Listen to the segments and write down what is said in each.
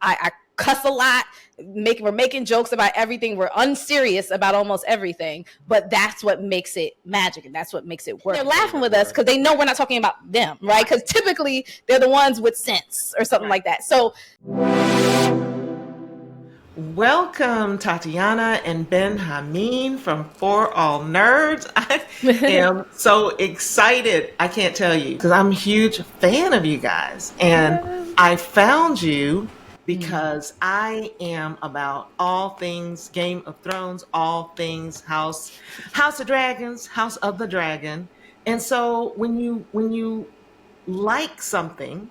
I cuss a lot. We're making jokes about everything. We're unserious about almost everything, but that's what makes it magic, and that's what makes it work. They're laughing with us because they know we're not talking about them, right? Because typically they're the ones with sense or something like that. So, welcome, Tatiana and Benhameen from For All Nerds. I am so excited. I can't tell you because I'm a huge fan of you guys, and I found you because I am about all things Game of Thrones, all things House of Dragons, House of the Dragon. And so when you like something,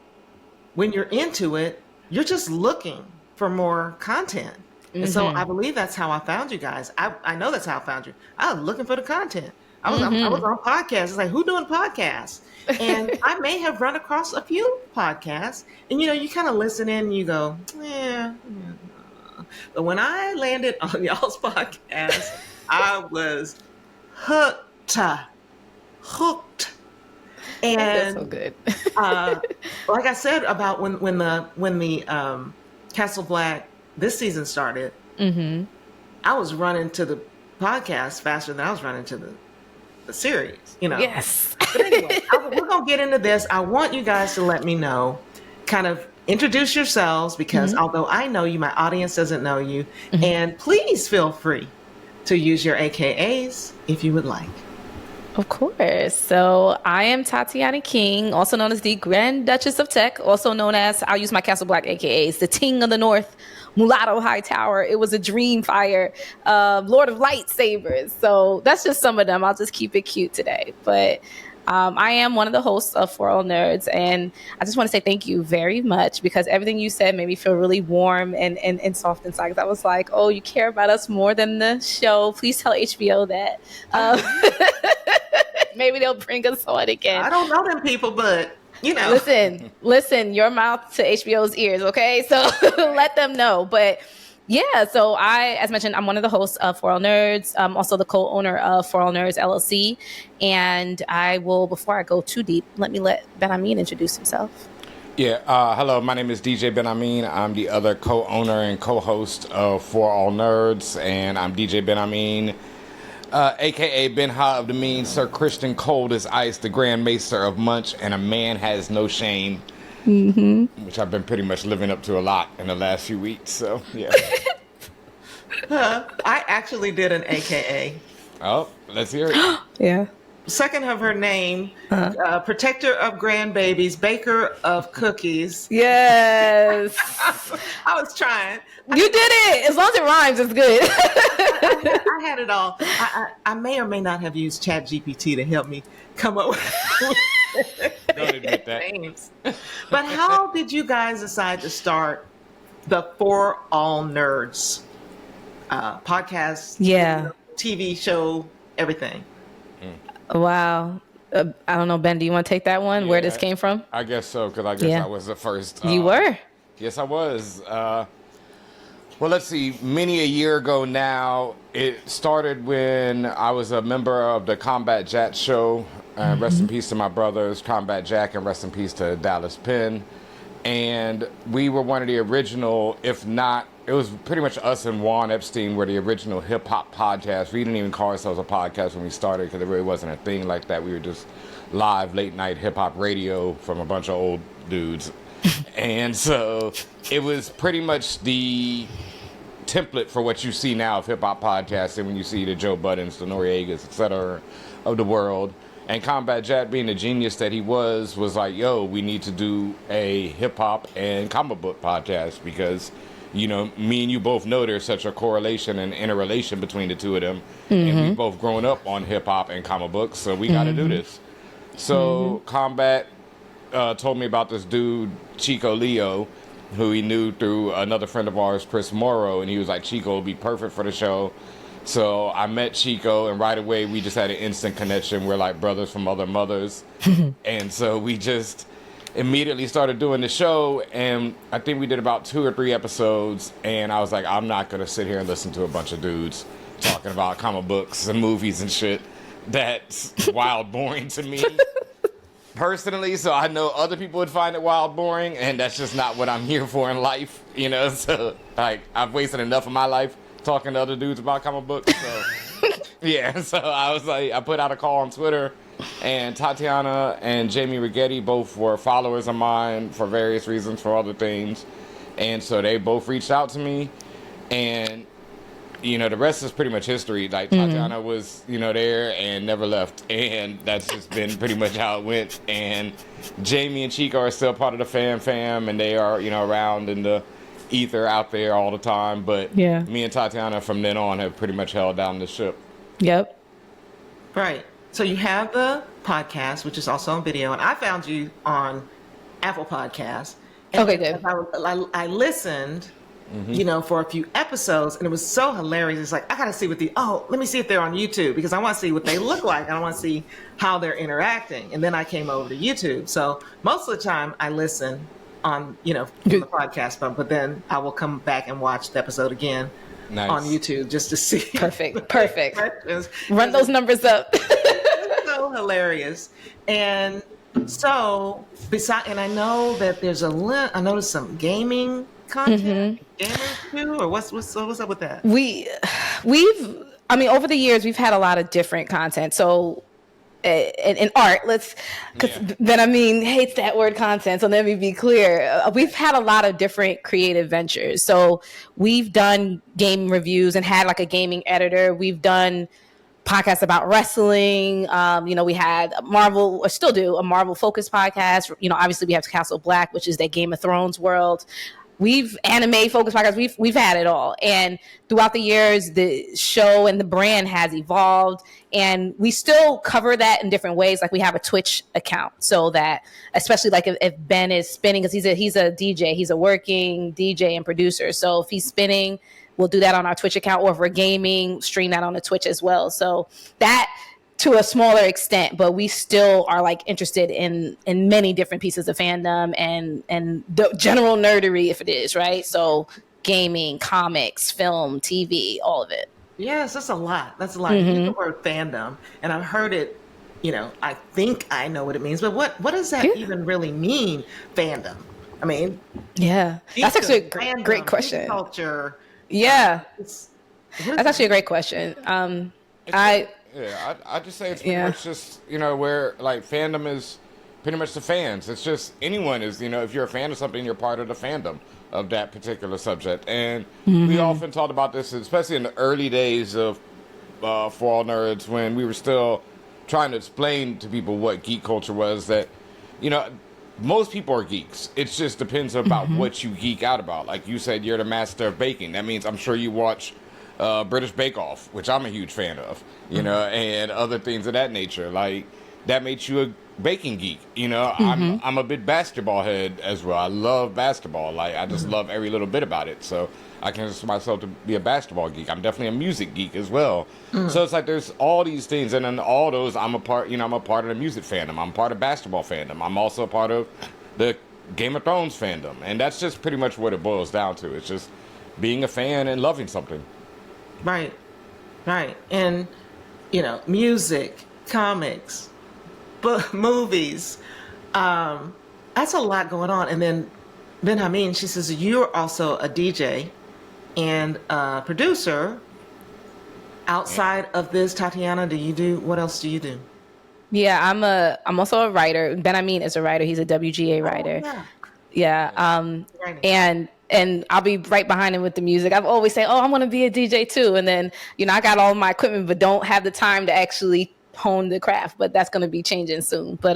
when you're into it, you're just looking for more content. And so I believe that's how I found you guys. I know that's how I found you. I was looking for the content. I was on podcasts. It's like, who doing podcasts? And I may have run across a few podcasts. And, you kind of listen in and you go, yeah. But when I landed on y'all's podcast, I was hooked. And that's so good. Like I said about when the Castle Black this season started, I was running to the podcast faster than I was running to the series. Yes. But anyway, we're gonna get into this. I want you guys to let me know, kind of introduce yourselves, because although I know you, my audience doesn't know you, and please feel free to use your AKAs if you would like. Of course. So I am Tatiana King, also known as the Grand Duchess of Tech, also known as, I'll use my Castle Black AKAs, the Ting of the North, Mulatto High Tower, It Was a Dream Fire, Lord of Lightsabers. So that's just some of them. I'll just keep it cute today. But I am one of the hosts of For All Nerds, and I just want to say thank you very much, because everything you said made me feel really warm and soft inside. Because I was like, oh, you care about us more than the show. Please tell HBO that. Maybe they'll bring us on again. I don't know them people, but Listen, your mouth to HBO's ears, okay? So let them know. But yeah, so as mentioned, I'm one of the hosts of For All Nerds. I'm also the co-owner of For All Nerds LLC. And I will, before I go too deep, let Benhameen introduce himself. Yeah, hello, my name is DJ Benhameen. I'm the other co-owner and co-host of For All Nerds, and I'm DJ Benhameen, a.k.a. Ben Ha of the Mean, Sir Christian Cold as Ice, the Grand Maester of Munch, and a man has no shame, which I've been pretty much living up to a lot in the last few weeks, so, yeah. I actually did an AKA. Oh, let's hear it. Yeah. Second of her name, protector of grandbabies, baker of cookies. Yes. I was trying. You did it. As long as it rhymes, it's good. I had it all. I may or may not have used ChatGPT to help me come up with Don't admit that. names. But how did you guys decide to start the For All Nerds podcast, TV show, everything? Wow. I don't know, Ben, do you want to take that one? Yeah, where this came from? I guess so, because I guess I was the first. You were? Yes, I was. Well, let's see. Many a year ago now, it started when I was a member of the Combat Jack show. Rest in peace to my brothers, Combat Jack, and rest in peace to Dallas Penn. And we were one of the original, if not, it was pretty much us and Juan Epstein were the original hip-hop podcast. We didn't even call ourselves a podcast when we started, because it really wasn't a thing like that. We were just live late-night hip-hop radio from a bunch of old dudes. And so it was pretty much the template for what you see now of hip-hop podcasting, when you see the Joe Buddens, the Noriegas, et cetera, of the world. And Combat Jack, being the genius that he was like, yo, we need to do a hip-hop and comic book podcast, because me and you both know there's such a correlation and interrelation between the two of them. And we've both grown up on hip-hop and comic books, so we got to do this. So Combat told me about this dude, Chico Leo, who he knew through another friend of ours, Chris Morrow, and he was like, Chico will be perfect for the show. So I met Chico, and right away we just had an instant connection. We're like brothers from other mothers. And so we just immediately started doing the show, and I think we did about 2 or 3 episodes, and I was like, I'm not going to sit here and listen to a bunch of dudes talking about comic books and movies and shit. That's wild boring to me. personally, so I know other people would find it wild boring, and that's just not what I'm here for in life, you know. So like, I've wasted enough of my life talking to other dudes about comic books. So yeah, so I was like, I put out a call on Twitter, and Tatiana and Jamie Rigetti both were followers of mine for various reasons, for other things, and so they both reached out to me, and you know, the rest is pretty much history. Like, Tatiana was, you know, there and never left. And that's just been pretty much how it went. And Jamie and Chica are still part of the fam, and they are, you know, around in the ether out there all the time. But me and Tatiana from then on have pretty much held down the ship. Yep. Right. So you have the podcast, which is also on video. And I found you on Apple Podcasts. And Okay, good. I listened... you know, for a few episodes, and it was so hilarious. It's like, I gotta see let me see if they're on YouTube, because I want to see what they look like. I want to see how they're interacting. And then I came over to YouTube. So most of the time I listen on, you know, from the podcast, but then I will come back and watch the episode again on YouTube just to see. Perfect. Run Run those numbers up. So hilarious. And so and I know that there's I noticed some gaming content, gamers too, or what's up with that? Over the years we've had a lot of different content. So in art, because Benhameen hates that word content, so let me be clear. We've had a lot of different creative ventures. So we've done game reviews and had like a gaming editor. We've done podcasts about wrestling. You know, we had Marvel, or still do, a Marvel focused podcast. You know, obviously we have Castle Black, which is that Game of Thrones world. We've anime focused podcasts. We've had it all. And throughout the years, the show and the brand has evolved, and we still cover that in different ways. Like, we have a Twitch account, so that, especially like if Ben is spinning, because he's a DJ, he's a working DJ and producer. So if he's spinning, we'll do that on our Twitch account, or if we're gaming, stream that on the Twitch as well. So that, to a smaller extent, but we still are like interested in many different pieces of fandom and the general nerdery, if it is, right? So gaming, comics, film, TV, all of it. Yes, that's a lot. You use the word fandom, and I've heard it, you know, I think I know what it means, but what does that even really mean, fandom? I mean, that's actually a great question. Culture. That's actually a great question. I just say it's pretty much just, you know, where like fandom is pretty much the fans. It's just anyone is, you know, if you're a fan of something, you're part of the fandom of that particular subject. And we often talked about this, especially in the early days of For All Nerds, when we were still trying to explain to people what geek culture was, that, you know, most people are geeks. It just depends about what you geek out about. Like you said, you're the master of baking. That means I'm sure you watch British Bake Off, which I'm a huge fan of, you know, and other things of that nature. Like, that makes you a baking geek, you know. I'm a big basketball head as well. I love basketball. Like, I just love every little bit about it. So I consider myself to be a basketball geek. I'm definitely a music geek as well. So it's like there's all these things, and then all those, I'm a part of the music fandom. I'm part of basketball fandom. I'm also a part of the Game of Thrones fandom, and that's just pretty much what it boils down to. It's just being a fan and loving something. Right. And, you know, music, comics, movies, that's a lot going on. And then Benhameen, she says, you're also a DJ and a producer. Outside of this, Tatiana, what else do you do? Yeah, I'm also a writer. Benhameen is a writer. He's a WGA writer. And I'll be right behind him with the music. I've always say, I want to be a DJ too. And then, you know, I got all my equipment, but don't have the time to actually hone the craft. But that's going to be changing soon. But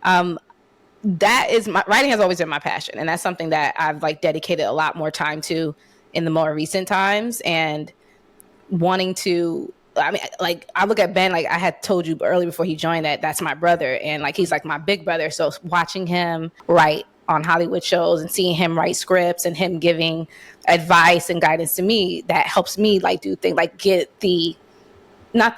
that is writing has always been my passion, and that's something that I've like dedicated a lot more time to in the more recent times. And wanting to, I mean, like, I look at Ben, like I had told you earlier before he joined, that's my brother, and like he's like my big brother. So watching him write on Hollywood shows and seeing him write scripts and him giving advice and guidance to me, that helps me like do things like get not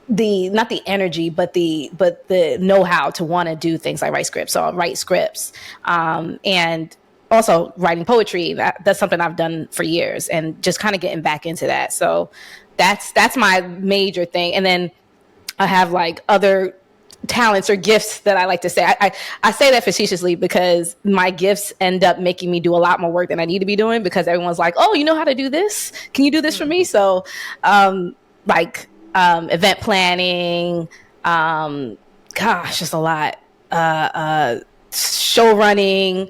the energy, but the know-how to want to do things like write scripts. So I'll write scripts, and also writing poetry. That's something I've done for years, and just kind of getting back into that. So that's my major thing. And then I have like other talents or gifts that I like to say. I say that facetiously because my gifts end up making me do a lot more work than I need to be doing, because everyone's like, oh, you know how to do this? Can you do this for me? So event planning, just a lot. Show running,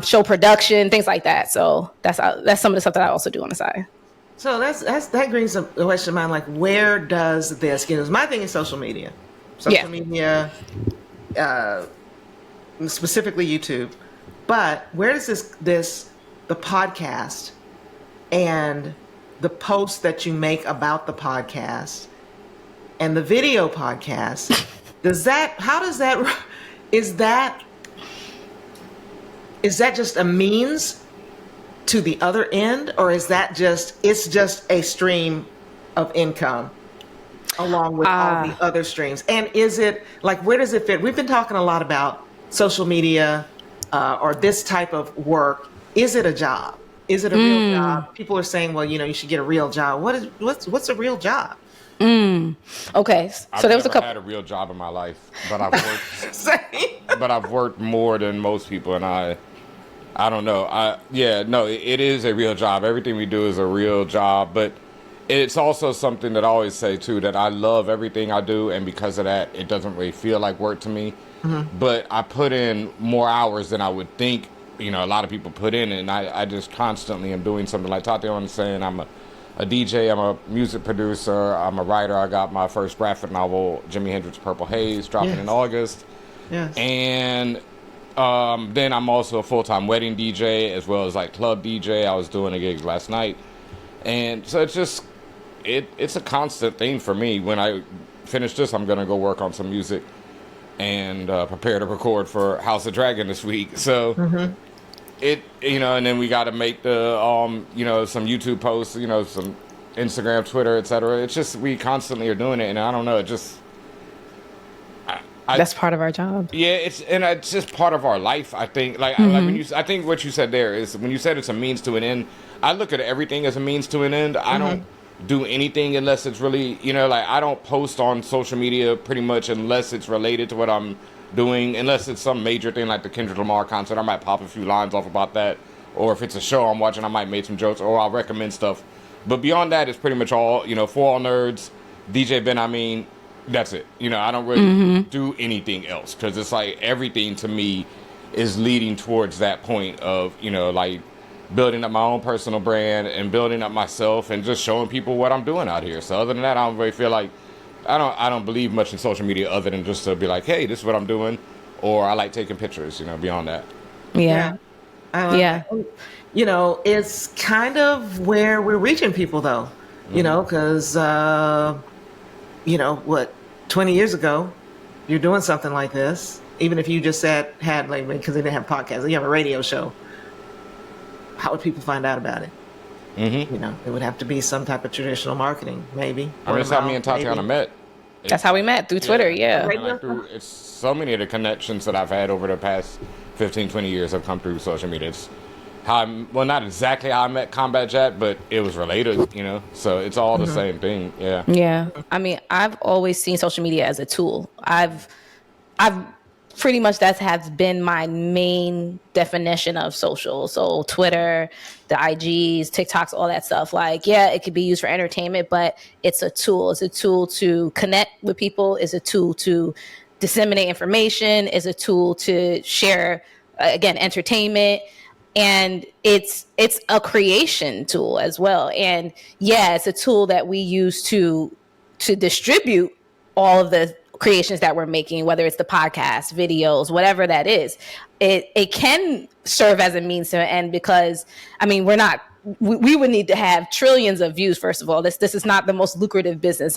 show production, things like that. So that's some of the stuff that I also do on the side. So that brings a question to mind, like, where does this, because my thing is social media, media, specifically YouTube, but where does the podcast and the posts that you make about the podcast and the video podcast, is that just a means to the other end, or is that it's just a stream of income along with all the other streams? And is it, like, where does it fit? We've been talking a lot about social media or this type of work. Is it a job? Is it a real job? People are saying, well, you should get a real job. What's a real job? Okay, so there was a couple. I've had a real job in my life, but I've worked more than most people, and I don't know. It is a real job. Everything we do is a real job, but it's also something that I always say too, that I love everything I do, and because of that, it doesn't really feel like work to me. Mm-hmm. But I put in more hours than I would think, a lot of people put in, and I just constantly am doing something. Like Tatiana was saying, I'm a DJ, I'm a music producer, I'm a writer. I got my first graphic novel, Jimi Hendrix Purple Haze, dropping in August. Yes. And then I'm also a full-time wedding DJ as well as like club DJ. I was doing a gig last night. And so it's just, it's a constant thing for me. When I finish this, I'm going to go work on some music and prepare to record for House of Dragon this week. So and then we got to make the, some YouTube posts, some Instagram, Twitter, etc. It's just, we constantly are doing it. And I don't know, it just, that's part of our job. Yeah, it's just part of our life. I think, like I think what you said there is, when you said it's a means to an end, I look at everything as a means to an end. I don't do anything unless it's really, I don't post on social media pretty much unless it's related to what I'm doing, unless it's some major thing like the Kendrick Lamar concert. I might pop a few lines off about that, or if it's a show I'm watching, I might make some jokes, or I'll recommend stuff. But beyond that, it's pretty much all, For All Nerds, DJ Benhameen. That's it. I don't really do anything else, because it's like everything to me is leading towards that point of, like building up my own personal brand and building up myself and just showing people what I'm doing out here. So other than that, I don't really feel like, I don't believe much in social media other than just to be like, hey, this is what I'm doing, or I like taking pictures, beyond that. Yeah. It's kind of where we're reaching people though, because, 20 years ago, you're doing something like this, even if you just had like, because they didn't have podcasts, you have a radio show, how would people find out about it? It would have to be some type of traditional marketing, maybe. That's how me and Tatiana met. That's how we met, through Twitter, It's so many of the connections that I've had over the past 15, 20 years have come through social media. It's how not exactly how I met Combat Jack, but it was related, so it's all the same thing. Yeah. I mean, I've always seen social media as a tool. I've pretty much, that has been my main definition of social. So Twitter, the IGs, TikToks, all that stuff. Like, it could be used for entertainment, but it's a tool. It's a tool to connect with people. It's a tool to disseminate information. It's a tool to share, again, entertainment. And it's a creation tool as well. And it's a tool that we use to distribute all of the creations that we're making, whether it's the podcast, videos, whatever that is. It can serve as a means to an end, because, I mean, we would need to have trillions of views, first of all. This is not the most lucrative business.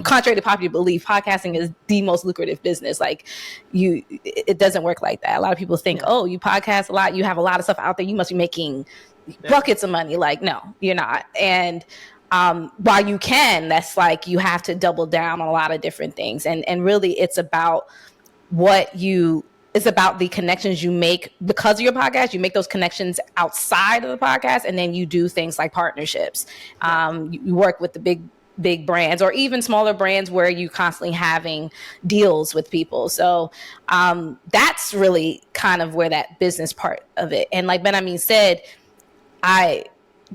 Contrary to popular belief, podcasting is the most lucrative business. Like, it doesn't work like that. A lot of people think, oh, you podcast a lot, you have a lot of stuff out there, you must be making buckets of money. Like, no, you're not. And while you can, that's like, you have to double down on a lot of different things. And really, it's about it's about the connections you make because of your podcast. You make those connections outside of the podcast, and then you do things like partnerships. You work with the big big brands or even smaller brands where you constantly having deals with people. So that's really kind of where that business part of it. And like Benhameen said,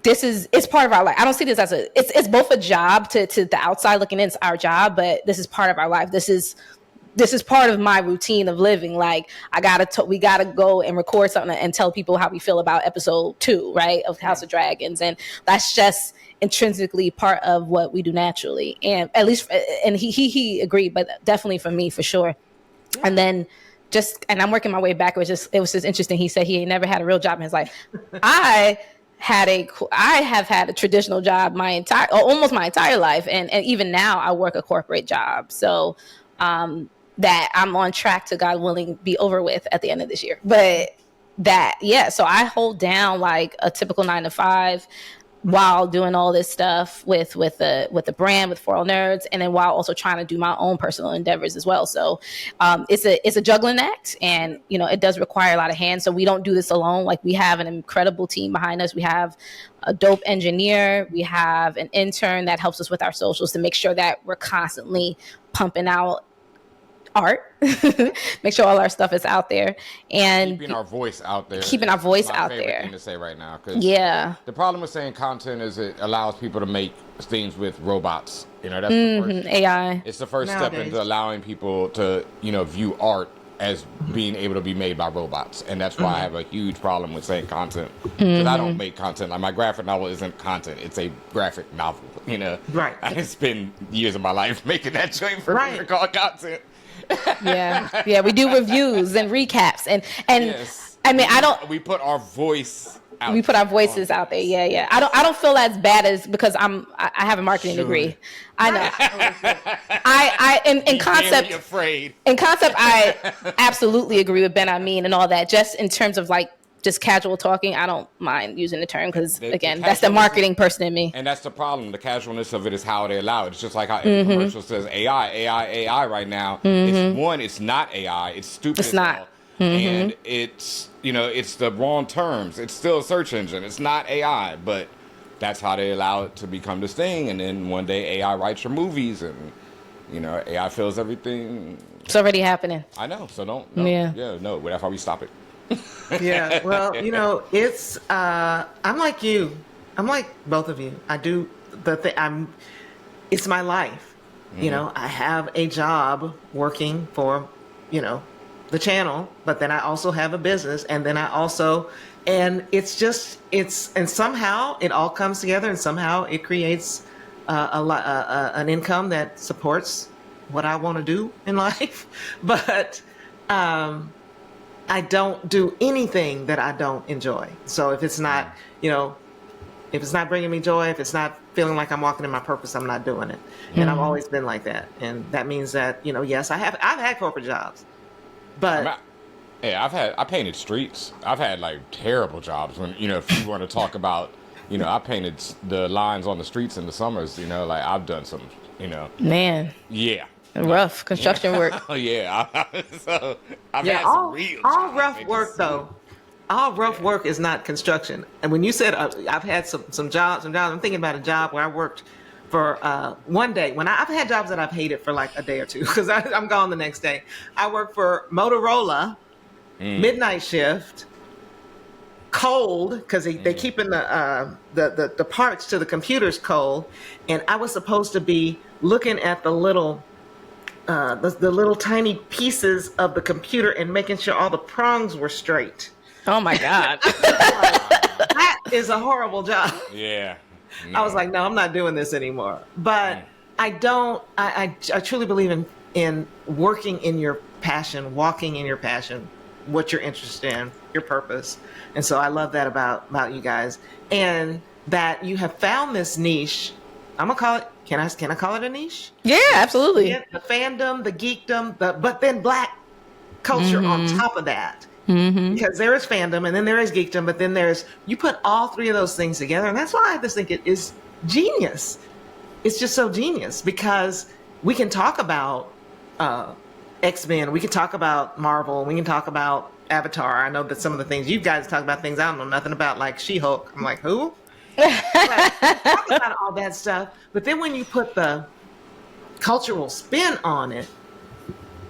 it's part of our life. I don't see this as it's both a job to the outside looking in, it's our job, but this is part of our life. This is part of my routine of living. Like we gotta go and record something and tell people how we feel about episode 2, right, of House of Dragons, and that's just intrinsically part of what we do naturally. And at least, and he agreed, but definitely for me, for sure. Yeah. And then and I'm working my way backwards. It was just interesting. He said he ain't never had a real job in his life. I have had a traditional job almost my entire life, and even now I work a corporate job. So that I'm on track to, God willing, be over with at the end of this year. But so I hold down like a typical 9 to 5 while doing all this stuff with the brand, with For All Nerds, and then while also trying to do my own personal endeavors as well. So it's a juggling act, and it does require a lot of hands. So we don't do this alone. Like, we have an incredible team behind us. We have a dope engineer. We have an intern that helps us with our socials to make sure that we're constantly pumping out art, make sure all our stuff is out there, and keeping our voice out there. Keeping our voice out there. there. Thing to say right now, the problem with saying content is it allows people to make things with robots. That's the first AI. It's the first step into allowing people to view art as being able to be made by robots, and that's why I have a huge problem with saying content, because I don't make content. Like, my graphic novel isn't content; it's a graphic novel. Right. I spend years of my life making that joint for people to call content. Yeah, we do reviews and recaps, and yes. I mean, we put our voice out. We put our voices out there. Yeah. I don't feel as bad as, because I have a marketing degree. I know. In concept, afraid. In concept, I absolutely agree with Benhameen and all that. Just in terms of like just casual talking, I don't mind using the term, because again, that's the marketing person in me. And that's the problem. The casualness of it is how they allow it. It's just like how every commercial says AI right now. It's not AI. It's stupid. It's not. And it's it's the wrong terms. It's still a search engine. It's not AI, but that's how they allow it to become this thing. And then one day AI writes your movies, and AI fills everything. It's already happening. I know. So don't. No. That's how we stop it. Yeah, well, it's I'm like you. I'm like both of you. I do the thing. It's my life. I have a job working for, the channel, but then I also have a business, and then and and somehow it all comes together, and somehow it creates an income that supports what I want to do in life. But I don't do anything that I don't enjoy. So if it's not, if it's not bringing me joy, if it's not feeling like I'm walking in my purpose, I'm not doing it. And I've always been like that. And that means that, yes, I've had corporate jobs, but I painted streets. I've had like terrible jobs when, if you want to talk about, I painted the lines on the streets in the summers, like I've done some, Man. Yeah. Rough construction work. Oh yeah, so I've had all, some real all rough work though. All rough work is not construction. And when you said I've had some jobs, I'm thinking about a job where I worked for one day. When I've had jobs that I've hated for like a day or two, because I'm gone the next day. I worked for Motorola, midnight shift, cold, because they keeping the parts to the computers cold, and I was supposed to be looking at the little tiny pieces of the computer and making sure all the prongs were straight. Oh my God. That is a horrible job. Yeah. No. I was like, no, I'm not doing this anymore. But I truly believe in working in your passion, walking in your passion, what you're interested in, your purpose. And so I love that about you guys. And that you have found this niche. I'm gonna call it. Can I call it a niche? Yeah, absolutely. The fandom, the geekdom, but then Black culture on top of that. Because there is fandom, and then there is geekdom, but then you put all three of those things together, and that's why I just think it is genius. It's just so genius, because we can talk about X-Men, we can talk about Marvel, we can talk about Avatar. I know that some of the things you guys talk about, things I don't know nothing about, like She-Hulk. I'm like, who? But you talk about all that stuff, but then when you put the cultural spin on it,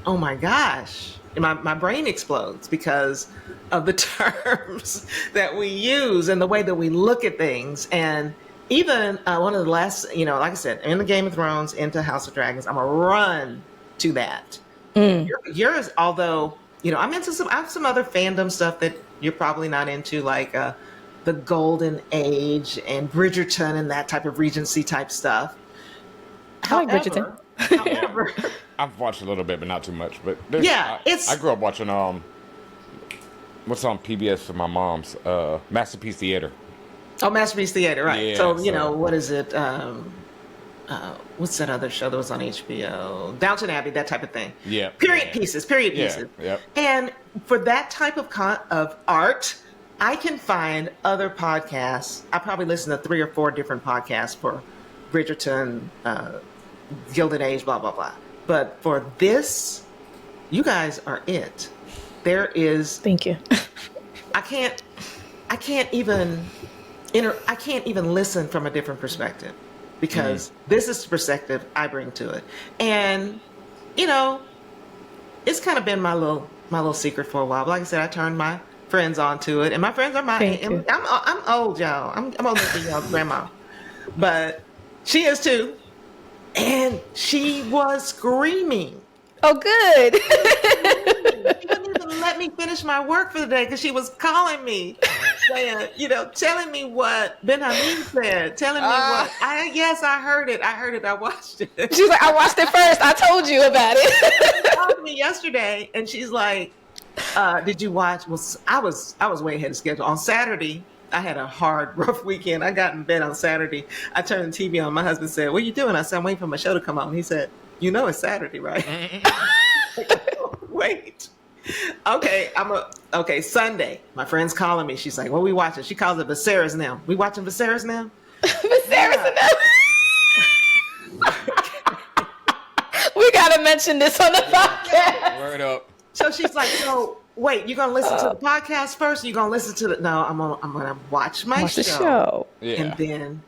oh my gosh, my brain explodes because of the terms that we use and the way that we look at things. And even one of the last, like I said, in the Game of Thrones, into House of Dragons, I'm a run to that. Yours, although, I'm into I have some other fandom stuff that you're probably not into, like the Golden Age and Bridgerton and that type of Regency type stuff. I like Bridgerton. However, I've watched a little bit, but not too much. But it's. I grew up watching what's on PBS for my mom's Masterpiece Theater. Oh, Masterpiece Theater, right? Yeah, so what is it? What's that other show that was on HBO? Downton Abbey, that type of thing. Yeah. Period pieces. Yep. And for that type of art, I can find other podcasts. I probably listen to 3 or 4 different podcasts for Bridgerton, Gilded Age, blah, blah, blah. But for this, you guys are it. There is... Thank you. I can't even listen from a different perspective because this is the perspective I bring to it. And, it's kind of been my little secret for a while. But like I said, I turned my friends onto it, and my friends are I'm old, y'all. I'm older than y'all grandma. But she is too. And she was screaming. Oh, good. She wouldn't even let me finish my work for the day because she was calling me, saying, telling me what Benhameen said, telling me what. Yes, I heard it. I watched it. She's like, I watched it first. I told you about it. She called me yesterday, and she's like, "Did you watch?" Well, I was way ahead of schedule. On Saturday, I had a hard, rough weekend. I got in bed on Saturday. I turned the TV on. My husband said, "What are you doing?" I said, "I'm waiting for my show to come on." He said, "It's Saturday, right?" Wait. Okay, Sunday. My friend's calling me. She's like, "What are we watching?" She calls it Viserys now. We watching Viserys now? Viserys now. We gotta mention this on the podcast. Word up. So she's like, "So wait, you're gonna listen to the podcast first? Or you gonna listen to the? No, I'm gonna watch my Watch show, the show.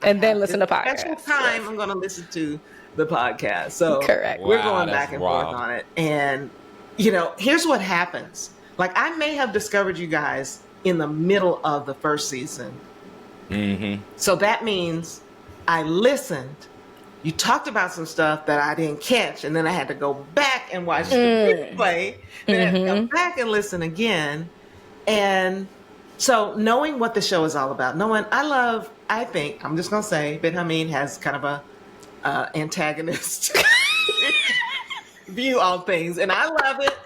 and then listen to podcast. Special time, I'm gonna listen to the podcast. So correct. We're Wow, going back and forth on it, and here's what happens. Like I may have discovered you guys in the middle of the first season, so that means I listened. You talked about some stuff that I didn't catch, and then I had to go back and watch the replay, and then I had to come back and listen again. And so knowing what the show is all about, I think, I'm just going to say, Benhameen has kind of a antagonist view on things, and I love it.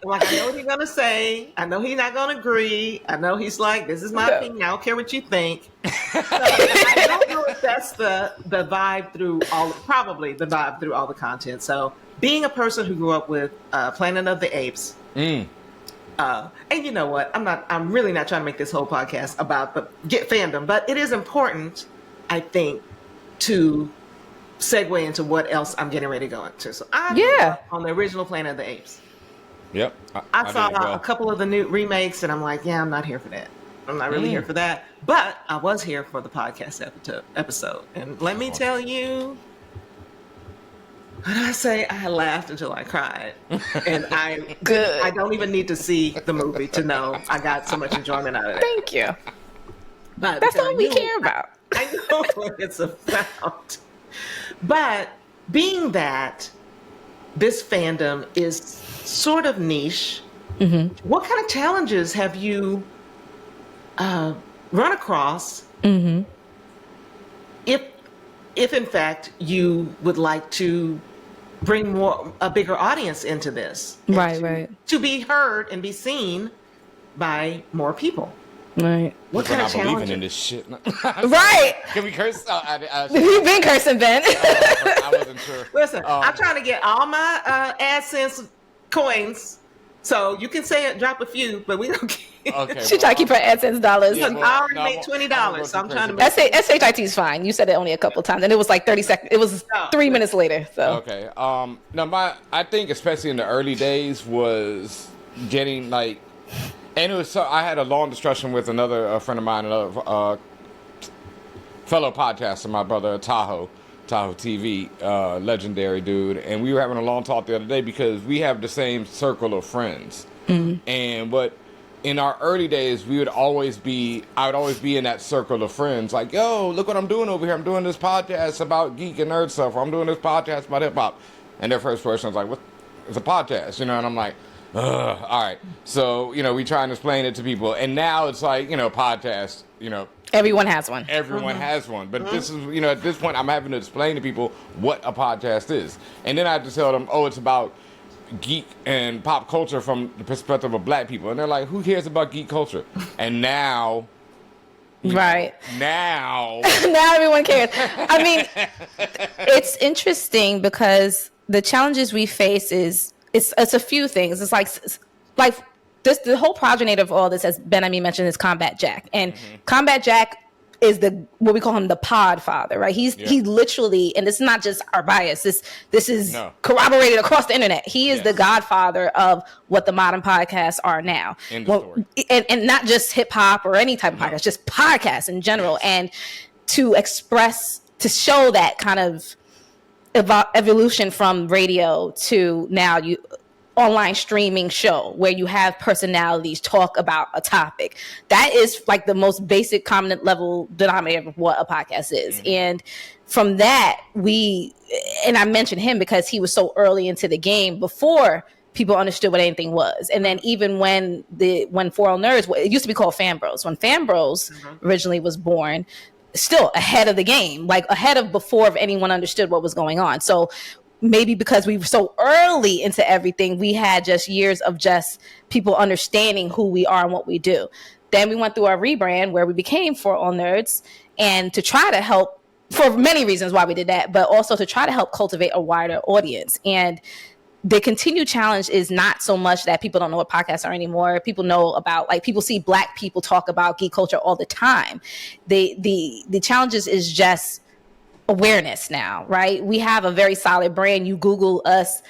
Like, I know what he's going to say. I know he's not going to agree. I know he's like, this is my opinion. I don't care what you think. So, I don't know if that's the vibe through probably the vibe through all the content. So being a person who grew up with Planet of the Apes, and you know what? I'm really not trying to make this whole podcast about the fandom, but it is important, I think, to segue into what else I'm getting ready to go into. So I grew up on the original Planet of the Apes. Yep. I saw a couple of the new remakes, and I'm like, I'm not here for that. I'm not really here for that. But I was here for the podcast episode. And let me tell you, when I say I laughed until I cried, and I don't even need to see the movie to know I got so much enjoyment out of it. Thank you. But that's all we care about. I know what it's about. But being that this fandom is sort of niche, what kind of challenges have you run across if in fact you would like to bring a bigger audience into this, right, to be heard and be seen by more people? Right. What kind of challenges? Believing in this shit. Right. Can we curse? We've been cursing, Ben. I wasn't sure. Listen, I'm trying to get all my AdSense coins, so you can say it, drop a few, but we don't care. Okay. She trying to keep her AdSense dollars. I already made $20, so I'm trying to make SHIT is fine. You said it only a couple times, and it was like 30 seconds. It was 3 minutes later. So okay. I think especially in the early days was getting like, and it was I had a long discussion with another friend of mine, fellow podcaster, my brother Tahoe TV, legendary dude, and we were having a long talk the other day because we have the same circle of friends. And what in our early days, I would always be in that circle of friends, like, yo, look what I'm doing over here. I'm doing this podcast about geek and nerd stuff, or I'm doing this podcast about hip hop. And their first question was like, what is a podcast? And I'm like, ugh, all right. So, we try and explain it to people. And now it's like, podcast, Everyone has one. Everyone has one. But this is, at this point, I'm having to explain to people what a podcast is. And then I have to tell them, it's about geek and pop culture from the perspective of black people. And they're like, who cares about geek culture? And now... Right. Now everyone cares. I mean, it's interesting because the challenges we face it's a few things. It's like this, the whole progenitor of all this, as Benhameen mentioned, is Combat Jack. And Combat Jack is what we call him, the pod father, right? He literally, and it's not just our bias. This is corroborated across the internet. He is the godfather of what the modern podcasts are now. And not just hip hop or any type of podcast, just podcasts in general. And to show that kind of evolution from radio to now online streaming show where you have personalities talk about a topic. That is like the most basic common level denominator of what a podcast is. And from that, and I mentioned him because he was so early into the game before people understood what anything was. And then even when For All Nerds, it used to be called Fan Bros. When Fan Bros originally was born, still ahead of the game, like ahead of before anyone understood what was going on. So maybe because we were so early into everything, we had just years of just people understanding who we are and what we do. Then we went through our rebrand where we became For All Nerds, and to try to help, for many reasons why we did that, but also to try to help cultivate a wider audience. And the continued challenge is not so much that people don't know what podcasts are anymore. People know about, people see Black people talk about geek culture all the time. The challenges is just awareness now, right? We have a very solid brand. You Google us,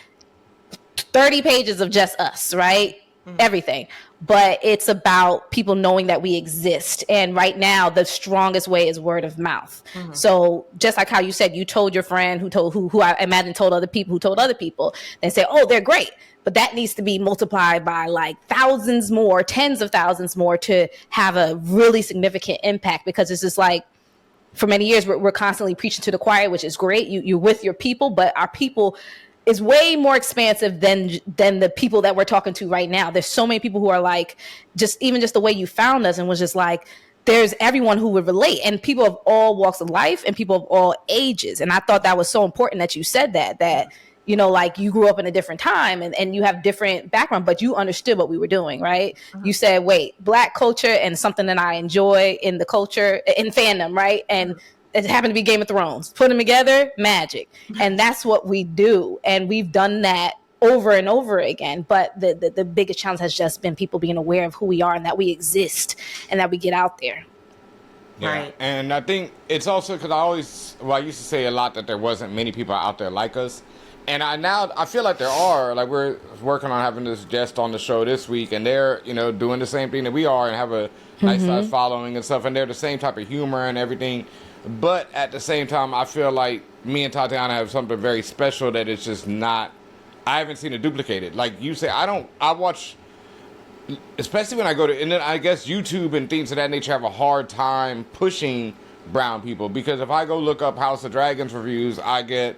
30 pages of just us, right? Everything. But it's about people knowing that we exist. And right now, the strongest way is word of mouth. So just like how you said, you told your friend who I imagine told other people who told other people, they say, oh, they're great. But that needs to be multiplied by thousands more, tens of thousands more to have a really significant impact, because it's just for many years, we're constantly preaching to the choir, which is great. You're with your people, but our people is way more expansive than the people that we're talking to right now. There's so many people who are just the way you found us and was just there's everyone who would relate, and people of all walks of life and people of all ages. And I thought that was so important that you said that you grew up in a different time and you have different background, but you understood what we were doing, right? You said, wait, Black culture and something that I enjoy in the culture, in fandom, right? And it happened to be Game of Thrones. Put them together, magic. And that's what we do. And we've done that over and over again. But the biggest challenge has just been people being aware of who we are and that we exist and that we get out there. Yeah. Right. And I think it's also because I used to say a lot that there wasn't many people out there like us. And I feel like there are. We're working on having this guest on the show this week, and they're doing the same thing that we are and have a nice size following and stuff, and they're the same type of humor and everything. But at the same time, I feel like me and Tatiana have something very special that it's just not. I haven't seen it duplicated. Like you say, I watch, especially when I go to, and then I guess YouTube and things of that nature have a hard time pushing brown people, because if I go look up House of Dragons reviews, I get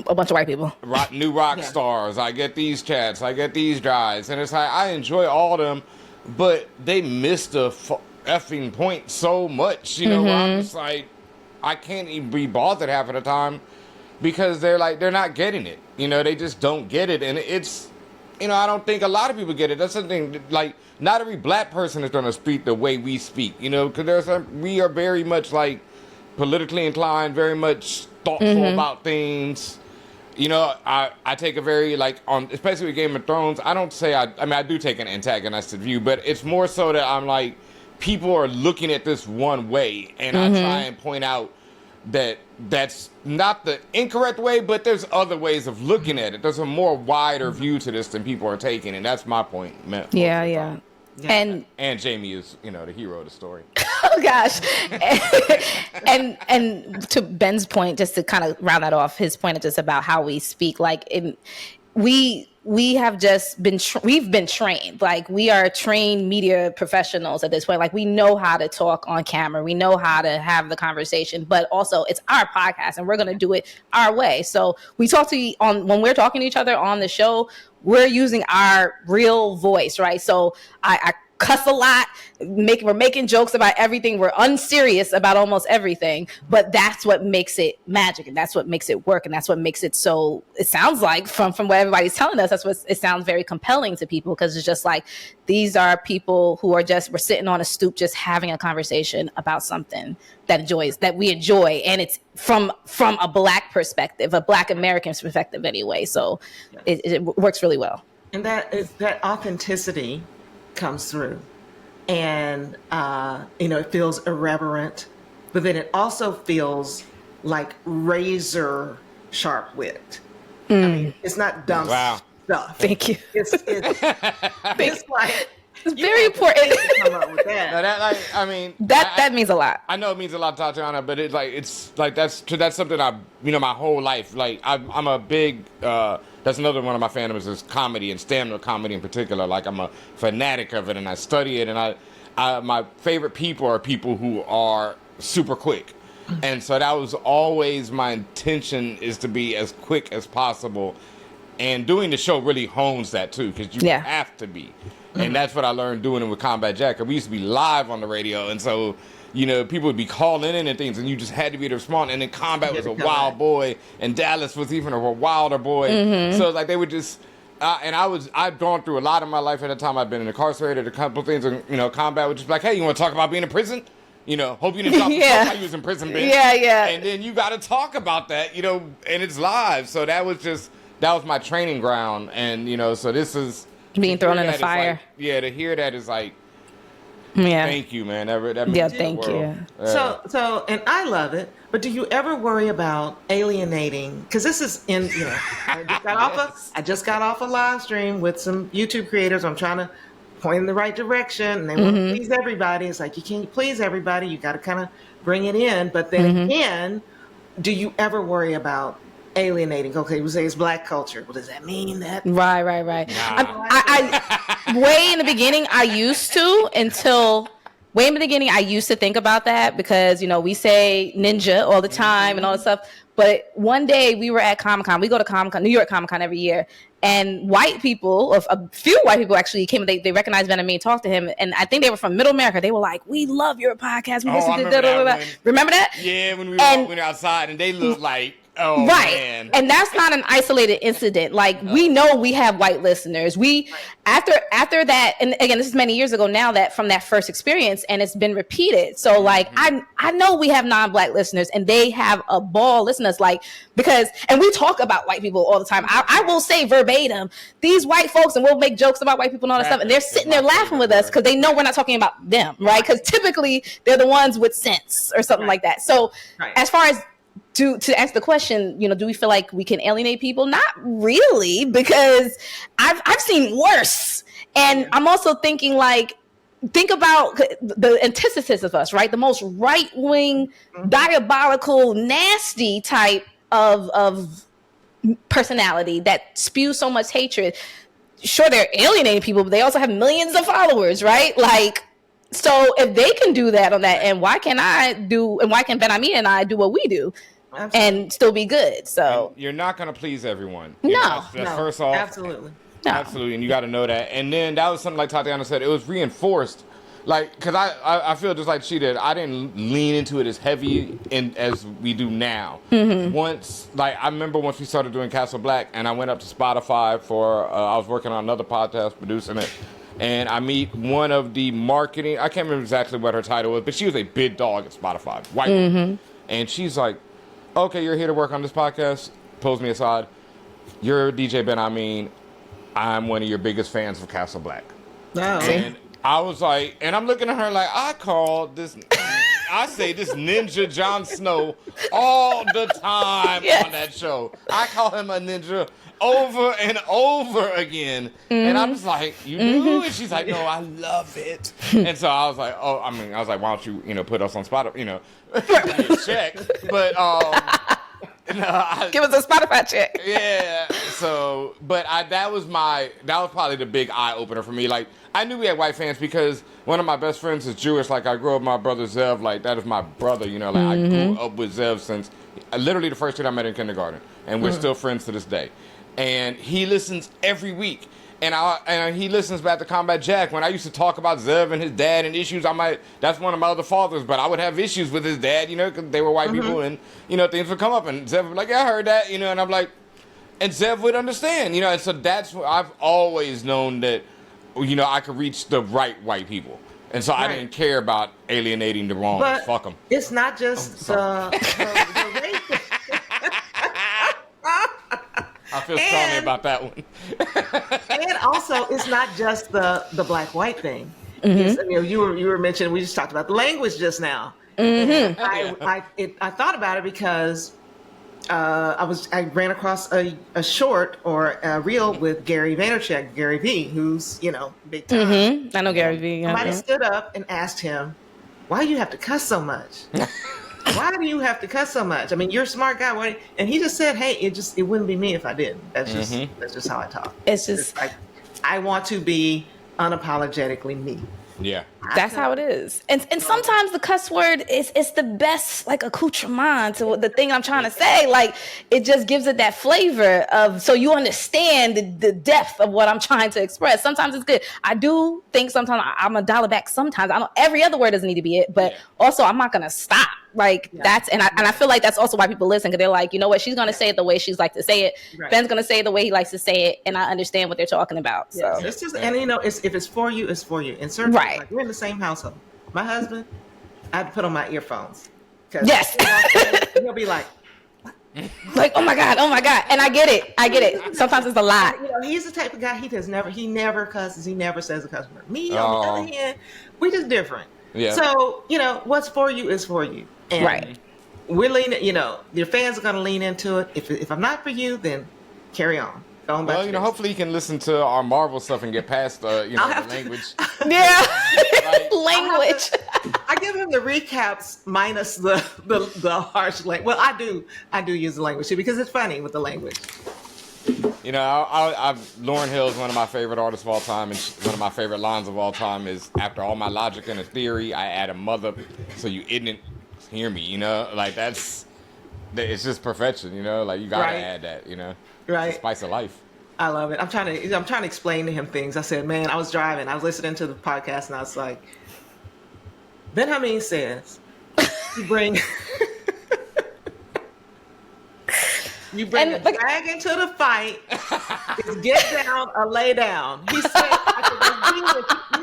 a bunch of white people, new rock stars. I get these chats. I get these guys, and it's I enjoy all of them, but they miss the effing point so much. Where I'm just I can't even be bothered half of the time because they're not getting it. They just don't get it, and it's I don't think a lot of people get it. That's something not every Black person is going to speak the way we speak. Because we are very much politically inclined, very much thoughtful about things. I take a very, especially with Game of Thrones, I don't say, I do take an antagonistic view, but it's more so that I'm people are looking at this one way, and I try and point out that that's not the incorrect way, but there's other ways of looking at it. There's a more wider view to this than people are taking, and that's my point. Yeah. And Jamie is, the hero of the story. Oh gosh. And to Ben's point, just to kind of round that off, his point is just about how we speak. Like we have just been we've been trained. Like we are trained media professionals at this point. Like we know how to talk on camera, we know how to have the conversation, but also it's our podcast and we're going to do it our way. So we talk to when we're talking to each other on the show, we're using our real voice, right? So I cuss a lot, we're making jokes about everything, we're unserious about almost everything, but that's what makes it magic, and that's what makes it work, and that's what makes it so, it sounds like from what everybody's telling us, that's what it sounds very compelling to people, because it's just like these are people who are just, we're sitting on a stoop just having a conversation about something that we enjoy, and it's from a Black perspective, a Black American perspective anyway, so yes. it works really well. And that authenticity comes through, and it feels irreverent, but then it also feels like razor sharp wit. I mean, it's not dumb stuff. Thank you. It's like it's very important. Come up with that. That means a lot. I know it means a lot, Tatiana, but it's that's something my whole life. Like I'm a big. That's another one of my fandoms is comedy and stand-up comedy in particular. Like I'm a fanatic of it and I study it, and I my favorite people are people who are super quick. And so that was always my intention, is to be as quick as possible. And doing the show really hones that too, because you have to be. And that's what I learned doing it with Combat Jack. We used to be live on the radio, and so people would be calling in and things, and you just had to be to respond. And then Combat was a wild boy, and Dallas was even a wilder boy. So like they would just, and I'd gone through a lot in my life at the time. I'd been incarcerated, a couple of things, and Combat would just be like, hey, you want to talk about being in prison? Hope you didn't drop the stuff while you was in prison, Ben. Yeah. And then you got to talk about that, and it's live. So that was my training ground, and so this is being thrown in the fire. Like, to hear that is like, thank you, man. That means thank you. So, and I love it. But do you ever worry about alienating? Because this is I just got off a live stream with some YouTube creators. I'm trying to point in the right direction, and they want to please everybody. It's like you can't please everybody. You got to kind of bring it in. But then again, do you ever worry about alienating? Okay, we say it's Black culture. What does that mean? That right. Nah. I way in the beginning I used to think about that, because we say ninja all the time and all this stuff. But one day we were at Comic-Con. We go to Comic-Con, New York Comic-Con every year, and white people, a few white people actually came. They recognized Benhameen, talked to him, and I think they were from Middle America. They were like, "We love your podcast. We listen to that." Remember that? Yeah, when we were outside, and they looked like. Oh, right. Man. And that's not an isolated incident. Like we know we have white listeners. After that, and again, this is many years ago now, that from that first experience, and it's been repeated. So like I know we have non-Black listeners, and they have a ball listening to us, and we talk about white people all the time. I will say verbatim, these white folks, and we'll make jokes about white people and all that stuff, and they're sitting there laughing with us because they know we're not talking about them, right? Because typically they're the ones with sense or something like that. So as far as to ask the question, do we feel like we can alienate people? Not really, because I've seen worse. And I'm also thinking think about the antithesis of us, right? The most right-wing, diabolical, nasty type of personality that spews so much hatred. Sure, they're alienating people, but they also have millions of followers, right? So if they can do that on that end, why can Benhameen and I do what we do? Absolutely. And still be good. So and you're not going to please everyone. That's first off. Absolutely. No. Absolutely. And you got to know that. And then that was something like Tatiana said, it was reinforced. Because I feel just like she did. I didn't lean into it as heavy as we do now. Once, I remember once we started doing Castle Black, and I went up to Spotify for, I was working on another podcast, producing it. And I meet one of the marketing, I can't remember exactly what her title was, but she was a big dog at Spotify, white woman. And she's like, okay, you're here to work on this podcast. Pulls me aside. You're DJ Benhameen. I'm one of your biggest fans of Castle Black. Oh. And I was like, and I'm looking at her like, I called this. I say this ninja Jon Snow all the time on that show. I call him a ninja over and over again. And I'm just like, you do? And she's like, no, I love it. And so I was like, why don't you, put us on Spotify, check. But, no, give us a Spotify check. Yeah. So, but that was probably the big eye opener for me. Like, I knew we had white fans because one of my best friends is Jewish. Like, I grew up with my brother Zev. Like, that is my brother. I grew up with Zev since literally the first kid I met in kindergarten, and we're still friends to this day. And he listens every week. And he listens back to Combat Jack. When I used to talk about Zev and his dad and issues, that's one of my other fathers, but I would have issues with his dad, because they were white people, and, things would come up, and Zev would be like, yeah, I heard that, and I'm like, and Zev would understand, and so that's what I've always known that, I could reach the right white people. And so I didn't care about alienating the wrong. Fuck them. It's not just the race. I feel strongly about that one. And also, it's not just the black-white thing. You were mentioning, we just talked about the language just now. I thought about it because I ran across a short or a reel with Gary Vaynerchuk, Gary V, who's big time. I know Gary V. Somebody stood up and asked him, "Why do you have to cuss so much? Why do you have to cuss so much? I mean, you're a smart guy." Why? And he just said, "Hey, it wouldn't be me if I didn't. That's just how I talk. It's just like I want to be unapologetically me." Yeah. That's how it is. And sometimes the cuss word is the best like accoutrement to the thing I'm trying to say. Like it just gives it that flavor of, so you understand the depth of what I'm trying to express. Sometimes it's good. I do think sometimes I'm a dollar back. Sometimes I don't, every other word doesn't need to be it, but also I'm not going to stop. Like that's, and I feel like that's also why people listen, because they're like, you know what, she's going to say it the way she's like to say it. Right. Ben's going to say it the way he likes to say it. And I understand what they're talking about. So it's just, and if it's for you, it's for you. And certainly, like, we're in the same household. My husband, I had to put on my earphones. Yes. He'll be like, like, oh my God. And I get it. Sometimes it's a lot. He's the type of guy, he never cusses. He never says a cuss word. Me, on the other hand, we just different. Yeah. So, what's for you is for you. And we're leaning, your fans are going to lean into it. If I'm not for you, then carry on. Well, hopefully you can listen to our Marvel stuff and get past, the language. Yeah, language. I give him the recaps minus the harsh language. Well, I do use the language too, because it's funny with the language. Lauryn Hill is one of my favorite artists of all time, and one of my favorite lines of all time is, "After all my logic and a theory, I add a mother, so you didn't hear me." Like it's just perfection. Like you gotta add that. Right. It's the spice of life. I love it. I'm trying to explain to him things. I said, man, I was driving. I was listening to the podcast, and I was like, Benhameen says, you bring a dragon to the fight, is get down or lay down. He said, he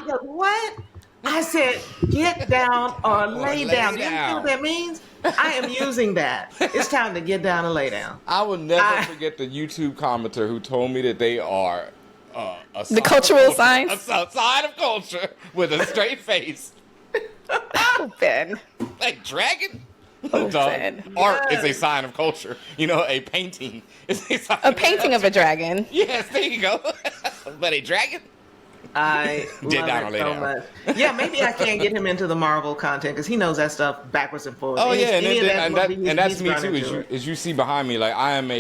goes, what? I said, get down or lay down. Do you know what that means? I am using that. It's time to get down and lay down. I will never forget the YouTube commenter who told me that they are the cultural signs? A sign of culture with a straight face. Oh, Ben. Like dragon? Oh, Ben. Art is a sign of culture. A painting is a sign a painting of a dragon. Yes, there you go. But a dragon? I did love it so much. Yeah, maybe I can't get him into the Marvel content because he knows that stuff backwards and forwards. Oh yeah, and that's me too. As you see behind me, like I am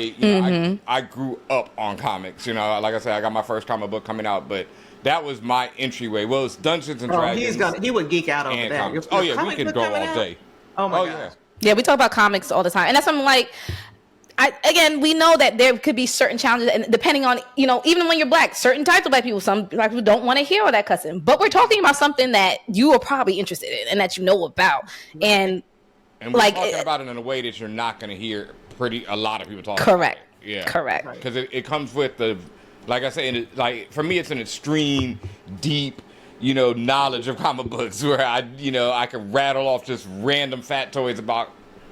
I grew up on comics. Like I said, I got my first comic book coming out, but that was my entryway. Well, it's Dungeons and Dragons. He would geek out over that. We could go all day. Oh my god. Yeah, we talk about comics all the time, and that's something like. We know that there could be certain challenges, and depending on, even when you're black, certain types of black people, some black people don't want to hear all that cussing. But we're talking about something that you are probably interested in and that you know about. And we're talking about it in a way that you're not going to hear a lot of people talking correct. about it. Yeah. Correct. Because it comes with like I say, for me, it's an extreme, deep, knowledge of comic books where I can rattle off just random factoids about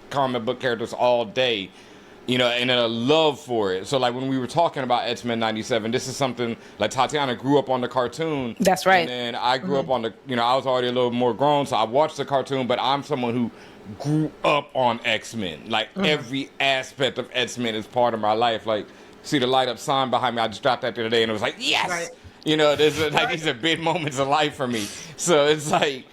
comic book characters all day. you know, and a love for it. So like when we were talking about X-Men 97, this is something like Tatiana grew up on the cartoon. That's right. And then I grew up on the, you know, I was already a little more grown, so I watched the cartoon, but I'm someone who grew up on X-Men. Like every aspect of X-Men is part of my life. Like, see the light up sign behind me, I just dropped that the other day and it was like, yes! Right. You know, these are big moments of life for me. So it's like,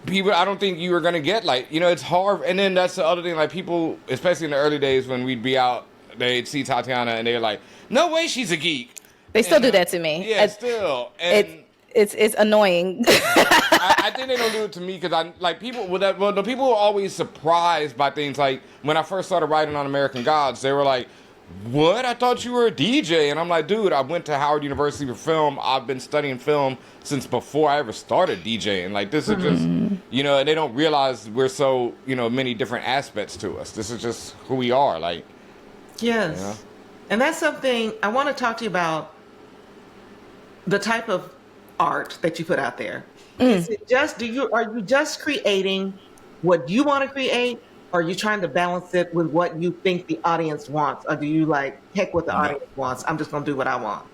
people, I don't think you were gonna get, like, you know, it's hard. And then that's the other thing, like, people, especially in the early days when we'd be out, they'd see Tatiana and they're like, no way she's a geek. They still do that to me. Yeah, still. And it's annoying. I think they don't do it to me because I like people. The people were always surprised by things. Like when I first started writing on American Gods, they were like, what? I thought you were a DJ. And I'm like, dude, I went to Howard University for film. I've been studying film since before I ever started DJing. Like, this is just, you know, and they don't realize we're so, you know, many different aspects to us. This is just who we are. Like, yes. you know? And that's something I want to talk to you about, the type of art that you put out there. Is it just, are you just creating what you want to create? Or are you trying to balance it with what you think the audience wants? Or do you like, heck what the audience wants, I'm just going to do what I want?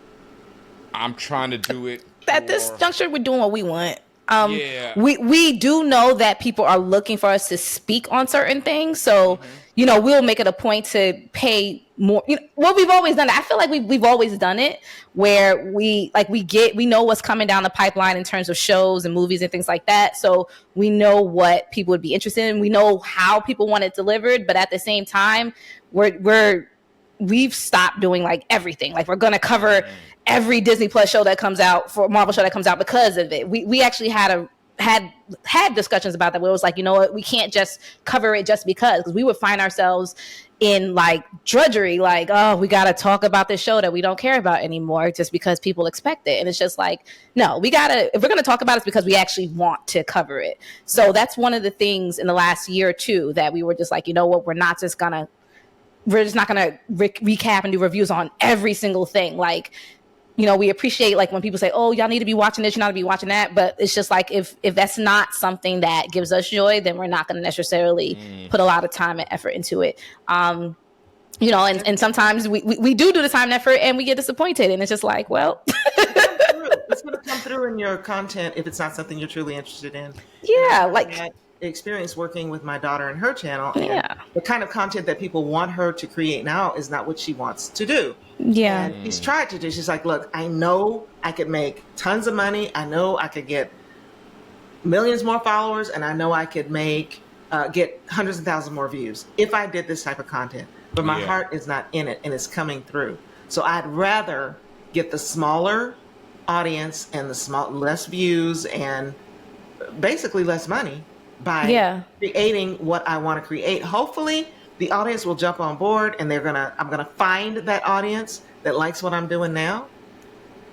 I'm trying to do it. At this juncture, we're doing what we want. Yeah. We do know that people are looking for us to speak on certain things. So, you know, we'll make it a point to pay more. You know, well, we've always done it. I feel like we've always done it where we know what's coming down the pipeline in terms of shows and movies and things like that. So we know what people would be interested in. We know how people want it delivered. But at the same time, we've stopped doing like everything. Like, we're going to cover every Disney Plus show that comes out, for Marvel show that comes out because of it. We actually had discussions about that where it was like, you know what, we can't just cover it just because we would find ourselves in like drudgery, like, oh, we got to talk about this show that we don't care about anymore just because people expect it. And it's just like, no, if we're going to talk about it, it's because we actually want to cover it. So that's one of the things in the last year or two that we were just like, you know what, we're just not going to recap and do reviews on every single thing. Like, you know, we appreciate like when people say, oh, y'all need to be watching this, you need to be watching that. But it's just like, if that's not something that gives us joy, then we're not going to necessarily put a lot of time and effort into it. You know, and sometimes we do the time and effort and we get disappointed. And it's just like, well. It's going to come through in your content if it's not something you're truly interested in. Yeah, like that experience working with my daughter and her channel. And yeah. The kind of content that people want her to create now is not what she wants to do. Yeah. And she's tried to do. She's like, look, I know I could make tons of money. I know I could get millions more followers, and I know I could get hundreds of thousands more views if I did this type of content. But my heart is not in it, and it's coming through. So I'd rather get the smaller audience and less views and basically less money by creating what I want to create. Hopefully the audience will jump on board and I'm gonna find that audience that likes what I'm doing now.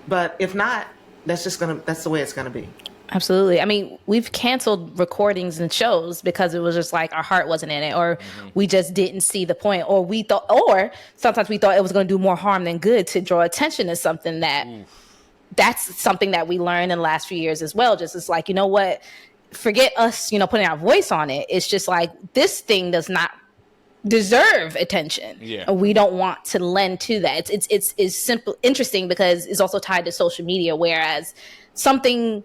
But if not, that's the way it's gonna be. Absolutely. I mean, we've canceled recordings and shows because it was just like our heart wasn't in it, or we just didn't see the point, or sometimes we thought it was going to do more harm than good to draw attention to something that's something that we learned in the last few years as well. Just it's like, you know what, forget us, you know, putting our voice on it. It's just like, this thing does not deserve attention. Yeah. We don't want to lend to that. It's simple, interesting because it's also tied to social media, whereas something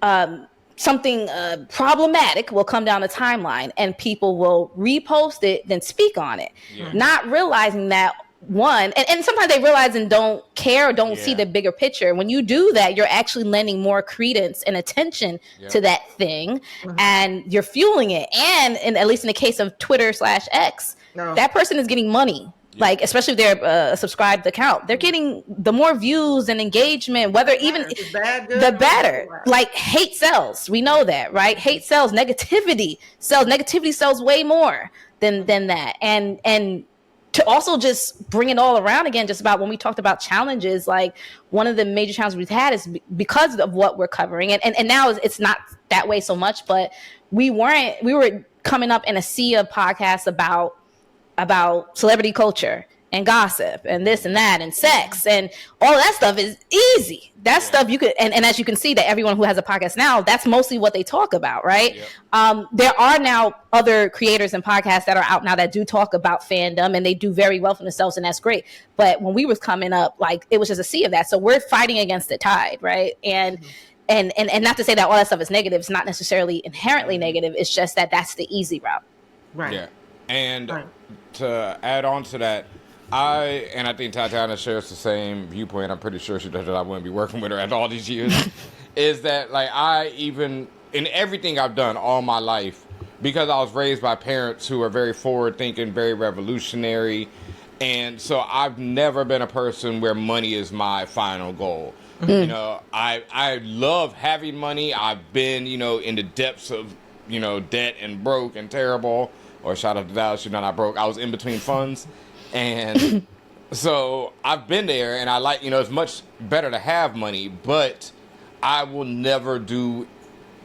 problematic will come down the timeline and people will repost it, then speak on it, not realizing that and sometimes they realize and don't care or don't see the bigger picture. When you do that, you're actually lending more credence and attention to that thing, and you're fueling it. And at least in the case of Twitter/X, that person is getting money. Like, especially if they're a subscribed account, they're getting the more views and engagement, whether even the better. Like, hate sells. We know that, right? Hate sells. Negativity sells. Negativity sells way more than that. And to also just bring it all around again, just about when we talked about challenges, like one of the major challenges we've had is because of what we're covering. And now it's not that way so much, but we were coming up in a sea of podcasts about celebrity culture and gossip and this and that and sex and all that stuff is easy. That stuff you could, and as you can see that everyone who has a podcast now, that's mostly what they talk about, right? There are now other creators and podcasts that are out now that do talk about fandom, and they do very well for themselves, and that's great. But when we was coming up, like, it was just a sea of that. So we're fighting against the tide, right? And not to say that all that stuff is negative. It's not necessarily inherently negative. It's just that that's the easy route. Right. Yeah. And to add on to that, I think Tatiana shares the same viewpoint. I'm pretty sure she does that. I wouldn't be working with her after all these years. Is that, like, in everything I've done all my life, because I was raised by parents who are very forward thinking, very revolutionary. And so I've never been a person where money is my final goal. You know, I love having money. I've been, in the depths of, debt and broke and terrible. Or shout out to Dallas, not broke. I was in between funds. And so I've been there, and I like, it's much better to have money, but I will never do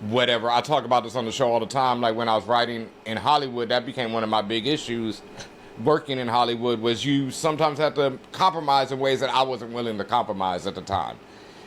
whatever. I talk about this on the show all the time. Like, when I was writing in Hollywood, that became one of my big issues. Working in Hollywood was you sometimes have to compromise in ways that I wasn't willing to compromise at the time.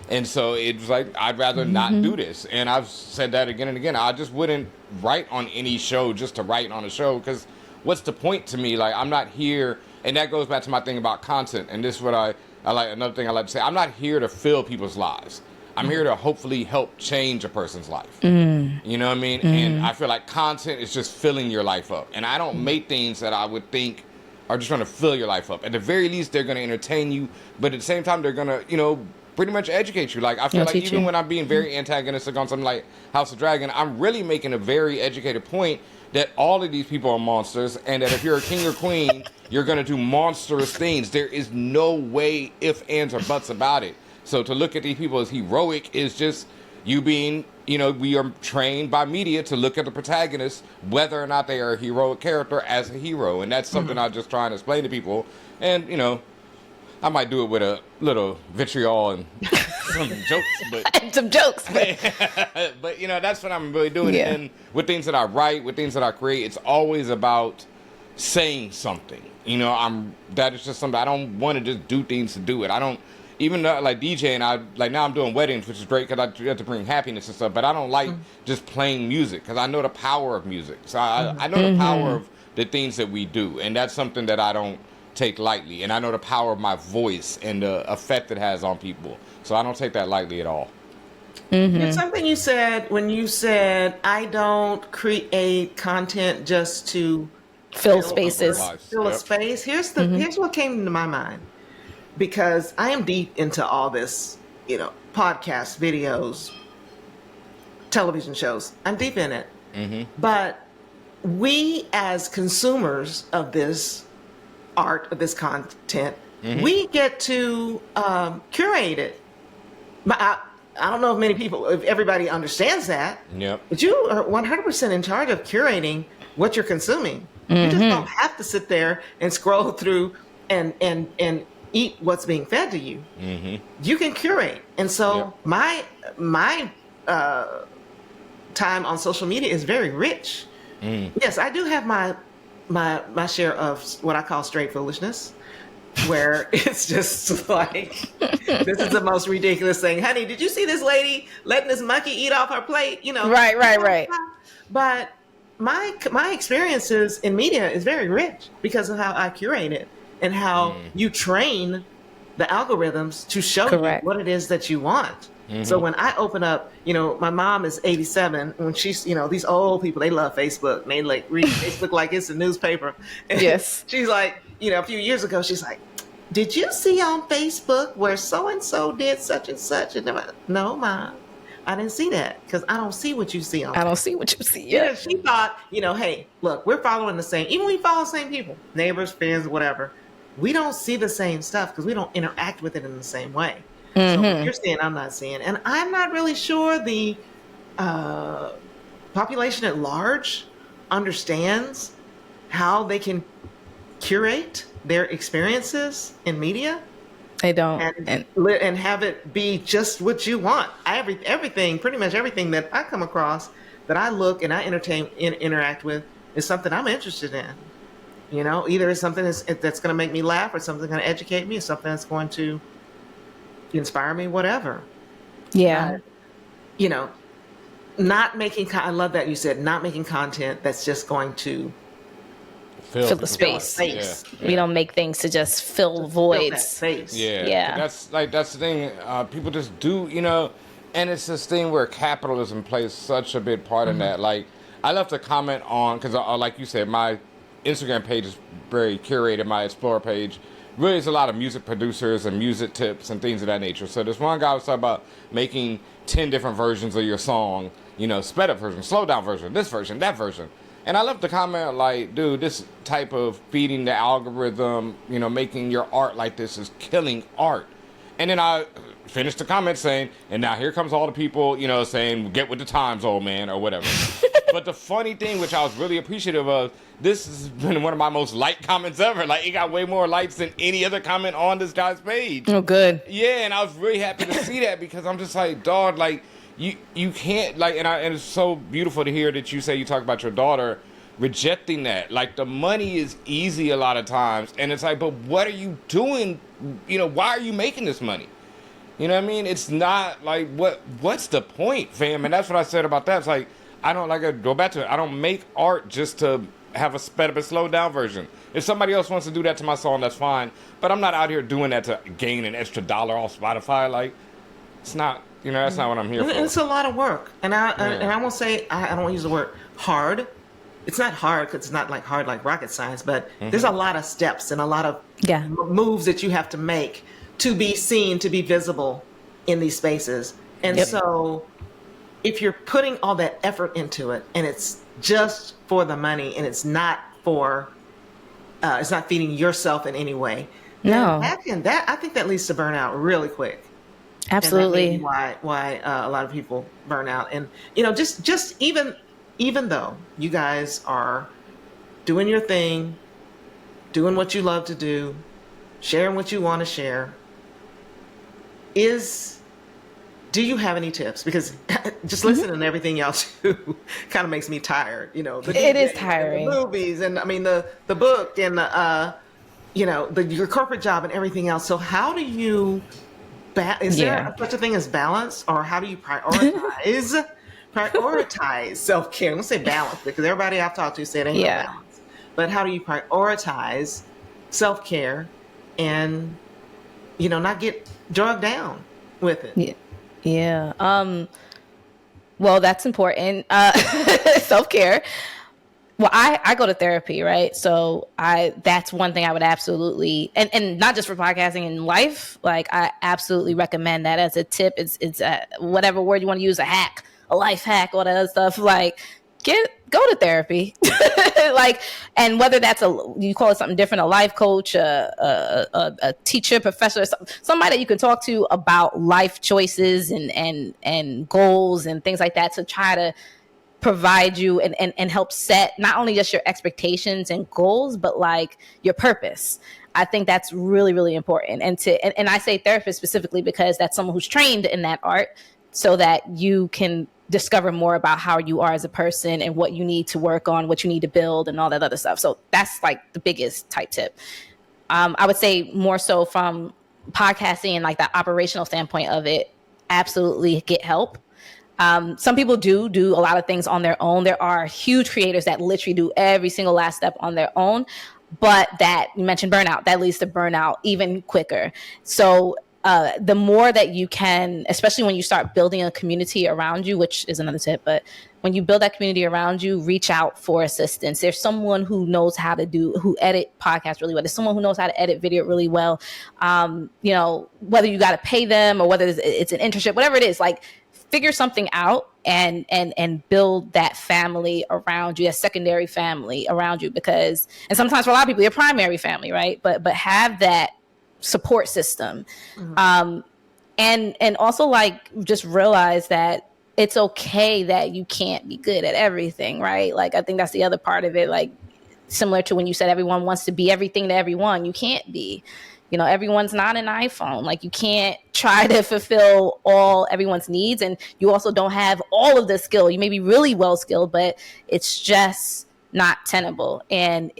And so it was like, I'd rather not do this. And I've said that again and again. I just wouldn't write on any show just to write on a show, because what's the point to me? Like, I'm not here. And that goes back to my thing about content. And this is what I like. Another thing I like to say, I'm not here to fill people's lives. I'm here to hopefully help change a person's life. You know what I mean? And I feel like content is just filling your life up. And I don't make things that I would think are just trying to fill your life up. At the very least, they're going to entertain you. But at the same time, they're going to, pretty much educate you. Like, I feel like even when I'm being very antagonistic on something like House of Dragon, I'm really making a very educated point that all of these people are monsters, and that if you're a king or queen, you're going to do monstrous things. There is no way ifs, ands, or buts about it. So to look at these people as heroic is just you being, we are trained by media to look at the protagonist, whether or not they are a heroic character, as a hero. And that's something I just try and explain to people. And, I might do it with a little vitriol and some jokes, but that's what I'm really doing. Yeah. And with things that I write, with things that I create, it's always about saying something. That is just something. I don't want to just do things to do it. I don't even like DJing. Now I'm doing weddings, which is great because I have to bring happiness and stuff. But I don't like just playing music because I know the power of music. So I know the power of the things that we do, and that's something that I don't take lightly. And I know the power of my voice and the effect it has on people. So I don't take that lightly at all. It's something you said when you said, I don't create content just to fill spaces. Fill a space. Here's what came into my mind. Because I am deep into all this, podcasts, videos, television shows. I'm deep in it. But we as consumers of this art, of this content, we get to curate it. I don't know if everybody understands that. Yep. But you are 100% in charge of curating what you're consuming. You just don't have to sit there and scroll through and eat what's being fed to you. You can curate. And so my time on social media is very rich. Yes, I do have my share of what I call straight foolishness, where it's just like, this is the most ridiculous thing. Honey, did you see this lady letting this monkey eat off her plate? Right. But my experiences in media is very rich because of how I curate it and how you train the algorithms to show you what it is that you want. So when I open up, my mom is 87. When she's, these old people, they love Facebook. And they read Facebook like it's a newspaper. And yes. She's like, a few years ago, she's like, did you see on Facebook where so-and-so did such and such? And I'm like, no, Mom, I didn't see that because I don't see what you see on Facebook. I don't see what you see. Yeah. She thought, hey, look, we're following the same, even we follow the same people, neighbors, friends, whatever. We don't see the same stuff because we don't interact with it in the same way. So what you're saying, I'm not seeing. And I'm not really sure the population at large understands how they can curate their experiences in media. They don't. And have it be just what you want. Everything, pretty much everything that I come across, that I look and I interact with, is something I'm interested in. You know, either it's something that's going to make me laugh, or something going to educate me, or something that's going to inspire me, whatever. Yeah. You know, not making, I love that you said not making content that's just going to Fill the space. Yeah. We don't make things to just fill voids. Fill that space. Yeah. That's the thing. People just do, you know, and it's this thing where capitalism plays such a big part in that. Like, I left a comment on, because like you said, my Instagram page is very curated, my Explore page. Really, is a lot of music producers and music tips and things of that nature. So this one guy was talking about making 10 different versions of your song, you know, sped up version, slow down version, this version, that version. And I left the comment like, dude, this type of feeding the algorithm, you know, making your art like this is killing art. And then I finished the comment saying, and now here comes all the people, you know, saying, get with the times, old man, or whatever. But the funny thing, which I was really appreciative of, this has been one of my most liked comments ever. Like, it got way more likes than any other comment on this guy's page. Oh, good. Yeah, and I was really happy to see that, because I'm just like, dog, like, you can't, like, and it's so beautiful to hear that you say you talk about your daughter rejecting that. Like, the money is easy a lot of times, and it's like, but what are you doing? You know, why are you making this money? You know what I mean? It's not like, what's the point, fam? And that's what I said about that. It's like, I don't, like, I go back to it, I don't make art just to have a sped up and slowed down version. If somebody else wants to do that to my song, that's fine, but I'm not out here doing that to gain an extra dollar off Spotify. Like, it's not, you know, that's not what I'm here for. It's a lot of work, and I won't say, I don't want to use the word hard. It's not hard, because it's not like hard like rocket science, but there's a lot of steps and a lot of moves that you have to make to be seen, to be visible in these spaces. And so if you're putting all that effort into it, and it's just for the money, and it's not for, it's not feeding yourself in any way, I think that leads to burnout really quick. Absolutely. And that may be why a lot of people burn out. And, you know, just even though you guys are doing your thing, doing what you love to do, sharing what you want to share, do you have any tips? Because just listening to everything y'all do kind of makes me tired. You know, it is tiring. The movies, and I mean the book, and you know, your corporate job and everything else. So how do you? Is there such a thing as balance, or how do you prioritize self-care? I'm gonna say balance, because everybody I've talked to said ain't no balance. But how do you prioritize self-care and, you know, not get drugged down with it? Well, that's important. Self-care. Well, I go to therapy, right? So that's one thing I would absolutely, and not just for podcasting, in life, like, I absolutely recommend that as a tip. It's whatever word you want to use, a hack, a life hack, all that other stuff. Like, go to therapy. Like, and whether that's you call it something different, a life coach, a teacher, professor, somebody that you can talk to about life choices and goals and things like that, to try to provide you and help set not only just your expectations and goals, but like your purpose. I think that's really, really important. And I say therapist specifically because that's someone who's trained in that art, so that you can discover more about how you are as a person and what you need to work on, what you need to build, and all that other stuff. So that's like the biggest type tip. I would say more so from podcasting and like the operational standpoint of it, absolutely get help. Some people do a lot of things on their own. There are huge creators that literally do every single last step on their own, but that, you mentioned burnout, that leads to burnout even quicker. So the more that you can, especially when you start building a community around you, which is another tip, but when you build that community around you, reach out for assistance. There's someone who knows how to who edit podcasts really well. There's someone who knows how to edit video really well. You know, whether you got to pay them or whether it's an internship, whatever it is, like, figure something out and build that family around you, that secondary family around you, because, and sometimes for a lot of people, your primary family, right? But have that support system. And also, like, just realize that it's okay that you can't be good at everything, right? Like, I think that's the other part of it. Like, similar to when you said everyone wants to be everything to everyone, you can't be. You know, everyone's not an iPhone. Like, you can't try to fulfill everyone's needs. And you also don't have all of the skill. You may be really well skilled, but it's just not tenable. And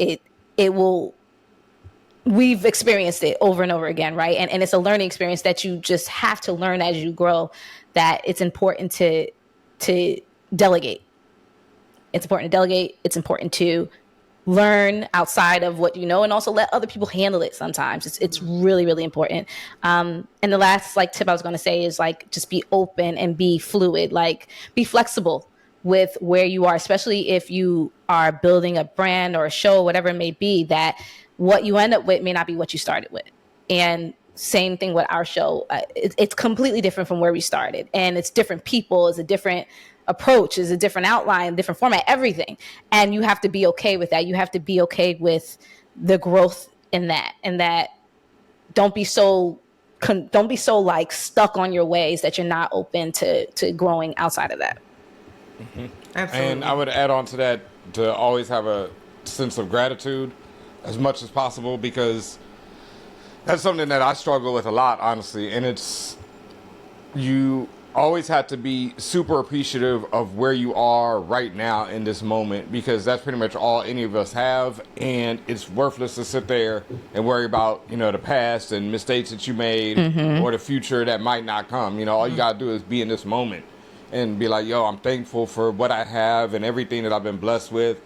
we've experienced it over and over again, right? And it's a learning experience that you just have to learn as you grow, that it's important to delegate. It's important to delegate. It's important to learn outside of what you know, and also let other people handle it sometimes. It's really, really important. And the last tip I was going to say is just be open and be fluid, be flexible with where you are, especially if you are building a brand or a show, whatever it may be, that what you end up with may not be what you started with. And same thing with our show. It's completely different from where we started, and it's different people, it's a different approach, is a different outline, different format, everything. And you have to be okay with that. You have to be okay with the growth in that, and that don't be so stuck on your ways that you're not open to growing outside of that. Mm-hmm. Absolutely. And I would add on to that to always have a sense of gratitude as much as possible, because that's something that I struggle with a lot, honestly. And you always have to be super appreciative of where you are right now in this moment, because that's pretty much all any of us have. And it's worthless to sit there and worry about, the past and mistakes that you made, mm-hmm. or the future that might not come. All you got to do is be in this moment and be like, yo, I'm thankful for what I have and everything that I've been blessed with.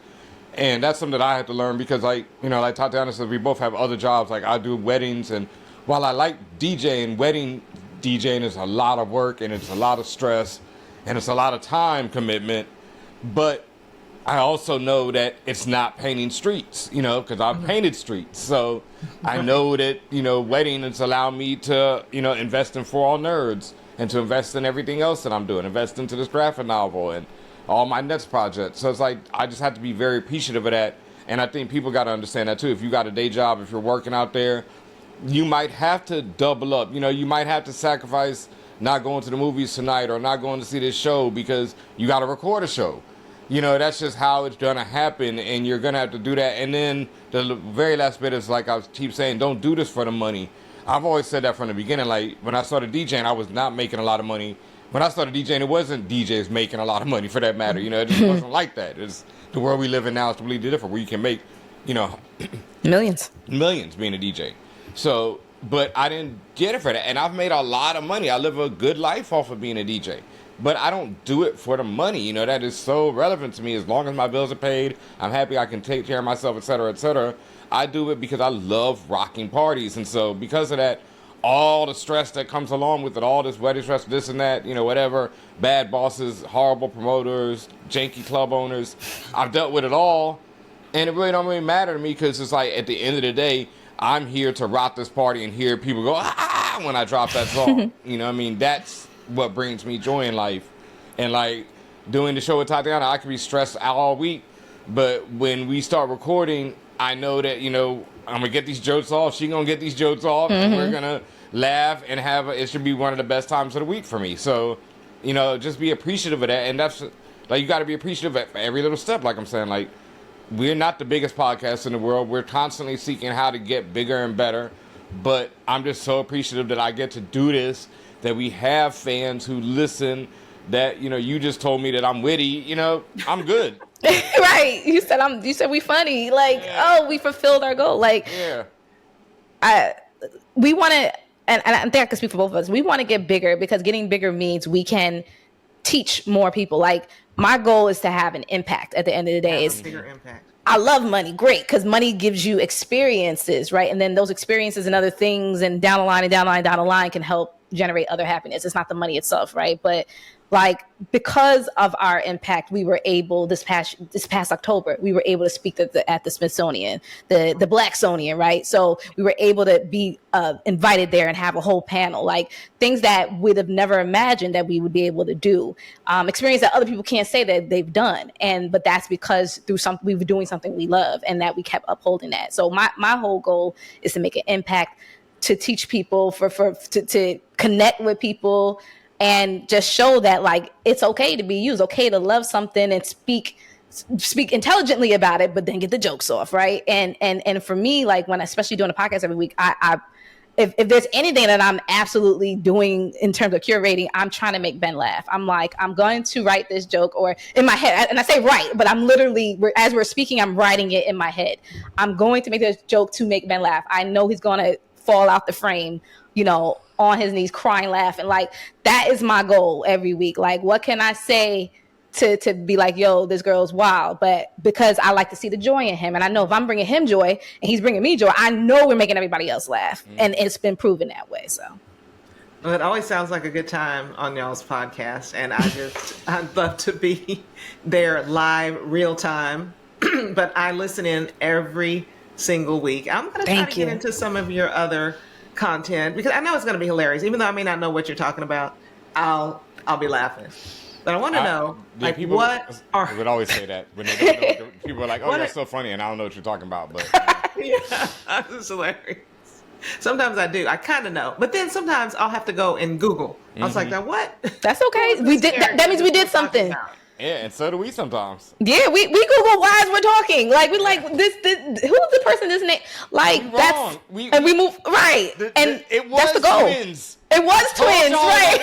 And that's something that I had to learn, because like Tatiana said, we both have other jobs. Like, I do weddings, and while I like DJing, wedding DJing is a lot of work, and it's a lot of stress, and it's a lot of time commitment. But I also know that it's not painting streets, because I've painted streets. So I know that, wedding has allowed me to, invest in For All Nerds, and to invest in everything else that I'm doing, invest into this graphic novel and all my next projects. So it's like, I just have to be very appreciative of that. And I think people got to understand that too. If you got a day job, if you're working out there, you might have to double up. You might have to sacrifice not going to the movies tonight or not going to see this show because you got to record a show. That's just how it's going to happen, and you're going to have to do that. And then the very last bit is, like I keep saying, don't do this for the money. I've always said that from the beginning. Like, when I started DJing, I was not making a lot of money. When I started DJing, it wasn't DJs making a lot of money, for that matter. It just wasn't like that. It's the world we live in now is completely different, where you can make, millions being a DJ. So, but I didn't get it for that. And I've made a lot of money. I live a good life off of being a DJ. But I don't do it for the money. That is so relevant to me. As long as my bills are paid, I'm happy I can take care of myself, et cetera, et cetera. I do it because I love rocking parties. And so because of that, all the stress that comes along with it, all this wedding stress, this and that, whatever, bad bosses, horrible promoters, janky club owners, I've dealt with it all. And it really don't really matter to me, because it's like, at the end of the day, I'm here to rock this party and hear people go, ah, when I drop that song. That's what brings me joy in life. And like doing the show with Tatiana, I can be stressed out all week. But when we start recording, I know that, I'm going to get these jokes off. She's going to get these jokes off. Mm-hmm. And we're going to laugh and it should be one of the best times of the week for me. So, just be appreciative of that. And that's, like, you got to be appreciative of every little step. Like I'm saying, like, we're not the biggest podcast in the world. We're constantly seeking how to get bigger and better. But I'm just so appreciative that I get to do this, that we have fans who listen, that, you just told me that I'm witty. I'm good. Right. You said we funny. Like, yeah. Oh, we fulfilled our goal. Like, yeah. We want to, and I think I can speak for both of us. We want to get bigger, because getting bigger means we can teach more people. Like, my goal is to have an impact at the end of the day. It's bigger impact. I love money. Great. Because money gives you experiences, right? And then those experiences and other things, and down the line can help generate other happiness. It's not the money itself, right? But like, because of our impact, we were able this past October, we were able to speak at the Smithsonian, the Blacksonian, right? So we were able to be invited there and have a whole panel, like things that we'd have never imagined that we would be able to do, experience that other people can't say that they've done. But that's because we were doing something we love, and that we kept upholding that. So my whole goal is to make an impact, to teach people, to connect with people, and just show that, like, it's okay to be used, okay to love something and speak intelligently about it, but then get the jokes off, right? And for me, like, when especially doing a podcast every week, if there's anything that I'm absolutely doing in terms of curating, I'm trying to make Ben laugh. I'm like, I'm going to write this joke, or in my head, and I say write, but I'm literally, as we're speaking, I'm writing it in my head. I'm going to make this joke to make Ben laugh. I know he's going to fall out the frame, on his knees, crying, laughing. Like, that is my goal every week. Like, what can I say to be like, yo, this girl's wild? But because I like to see the joy in him, and I know if I'm bringing him joy and he's bringing me joy, I know we're making everybody else laugh. And it's been proven that way. So well, it always sounds like a good time on y'all's podcast, and I'd love to be there live, real time. But I listen in every single week. I'm going to try to get into some of your other content, because I know it's going to be hilarious. Even though I may not know what you're talking about, I'll be laughing. But I want to know, people, what are... I would always say that when they don't know. People are like, oh, that's so funny, and I don't know what you're talking about. But yeah, that's hilarious. Sometimes I do. I kind of know. But then sometimes I'll have to go and Google. I was like, now what? That's okay. We did. That means we did something. Yeah, and so do we sometimes. Yeah, we Google why we're talking. Like, we like this who's the person, this name? Like, that's... and we move... Right. And it was that's the goal. Twins. It was twins, right?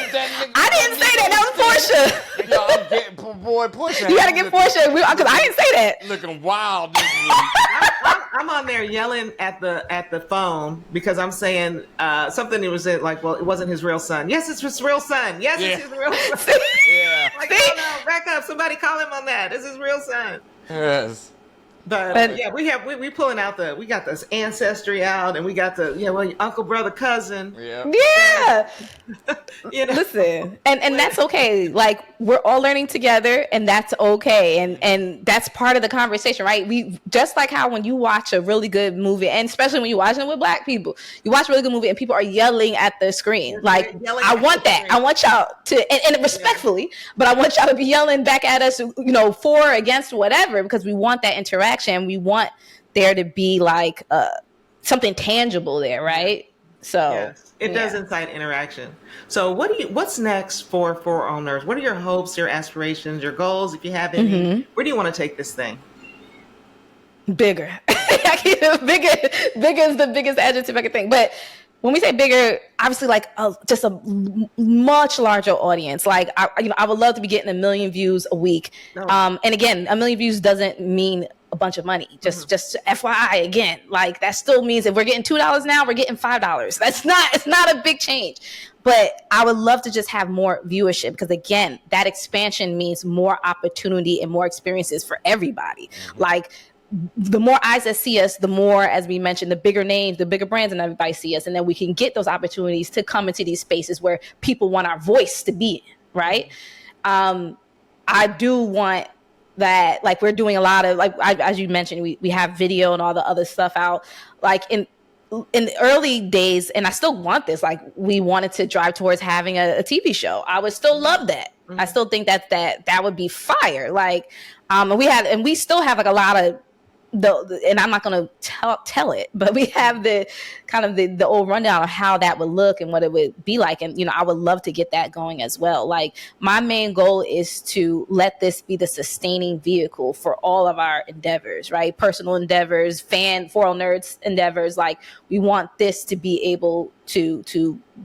I didn't say that. That was Portia. Yo, I'm getting, boy, Portia. You gotta get Portia, because I didn't say that. Looking wild. I'm on there yelling at the phone because I'm saying something. That was like, well, it wasn't his real son. Yes, it's his real son. Yes, it's his real son. Yeah. Like, no, back up. Somebody call him on that. It's his real son. Yes. But yeah, we pulling out we got this ancestry out, and we got uncle, brother, cousin. Yeah. Listen, and that's okay. Like, we're all learning together, and that's okay, and that's part of the conversation, right? We just like how when you watch a really good movie, and especially when you're watching it with Black people, you watch a really good movie and people are yelling at the screen. Like, I want that. I want y'all to, and respectfully, but I want y'all to be yelling back at us, for or against whatever, because we want that interaction. We want there to be like something tangible there, right? So yes, it does incite interaction. So what's next for All Nerds? What are your hopes, your aspirations, your goals, if you have any? Where do you want to take this thing? Bigger. Bigger is the biggest adjective I can think. But when we say bigger, obviously, like just a much larger audience. Like, I would love to be getting 1 million views a week. And again, 1 million views doesn't mean a bunch of money. Just FYI, again, like, that still means if we're getting $2 now, we're getting $5. It's not a big change. But I would love to just have more viewership, because again, that expansion means more opportunity and more experiences for everybody. Like, the more eyes that see us, the more, as we mentioned, the bigger names, the bigger brands, and everybody see us. And then we can get those opportunities to come into these spaces where people want our voice to be in, right? I do want that, like, we're doing a lot of, like, as you mentioned, we have video and all the other stuff out. Like, in the early days, and I still want this, like, we wanted to drive towards having a TV show. I would still love that. I still think that would be fire. Like, and we still have like a lot of and I'm not going to tell it, but we have the kind of the old rundown of how that would look and what it would be like. And, I would love to get that going as well. Like, my main goal is to let this be the sustaining vehicle for all of our endeavors, right? Personal endeavors, For All Nerds endeavors. Like, we want this to be able to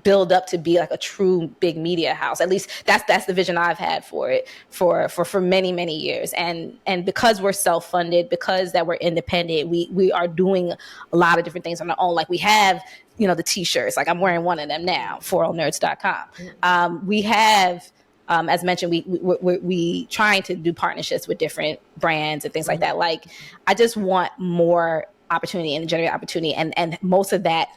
build up to be like a true big media house. At least that's the vision I've had for it for many, many years. And because we're self-funded, because that we're independent, we are doing a lot of different things on our own. Like, we have, the t-shirts, like I'm wearing one of them now, forallnerds.com. We have, as mentioned, we trying to do partnerships with different brands and things like that. Like, I just want more opportunity and generate opportunity. And most of that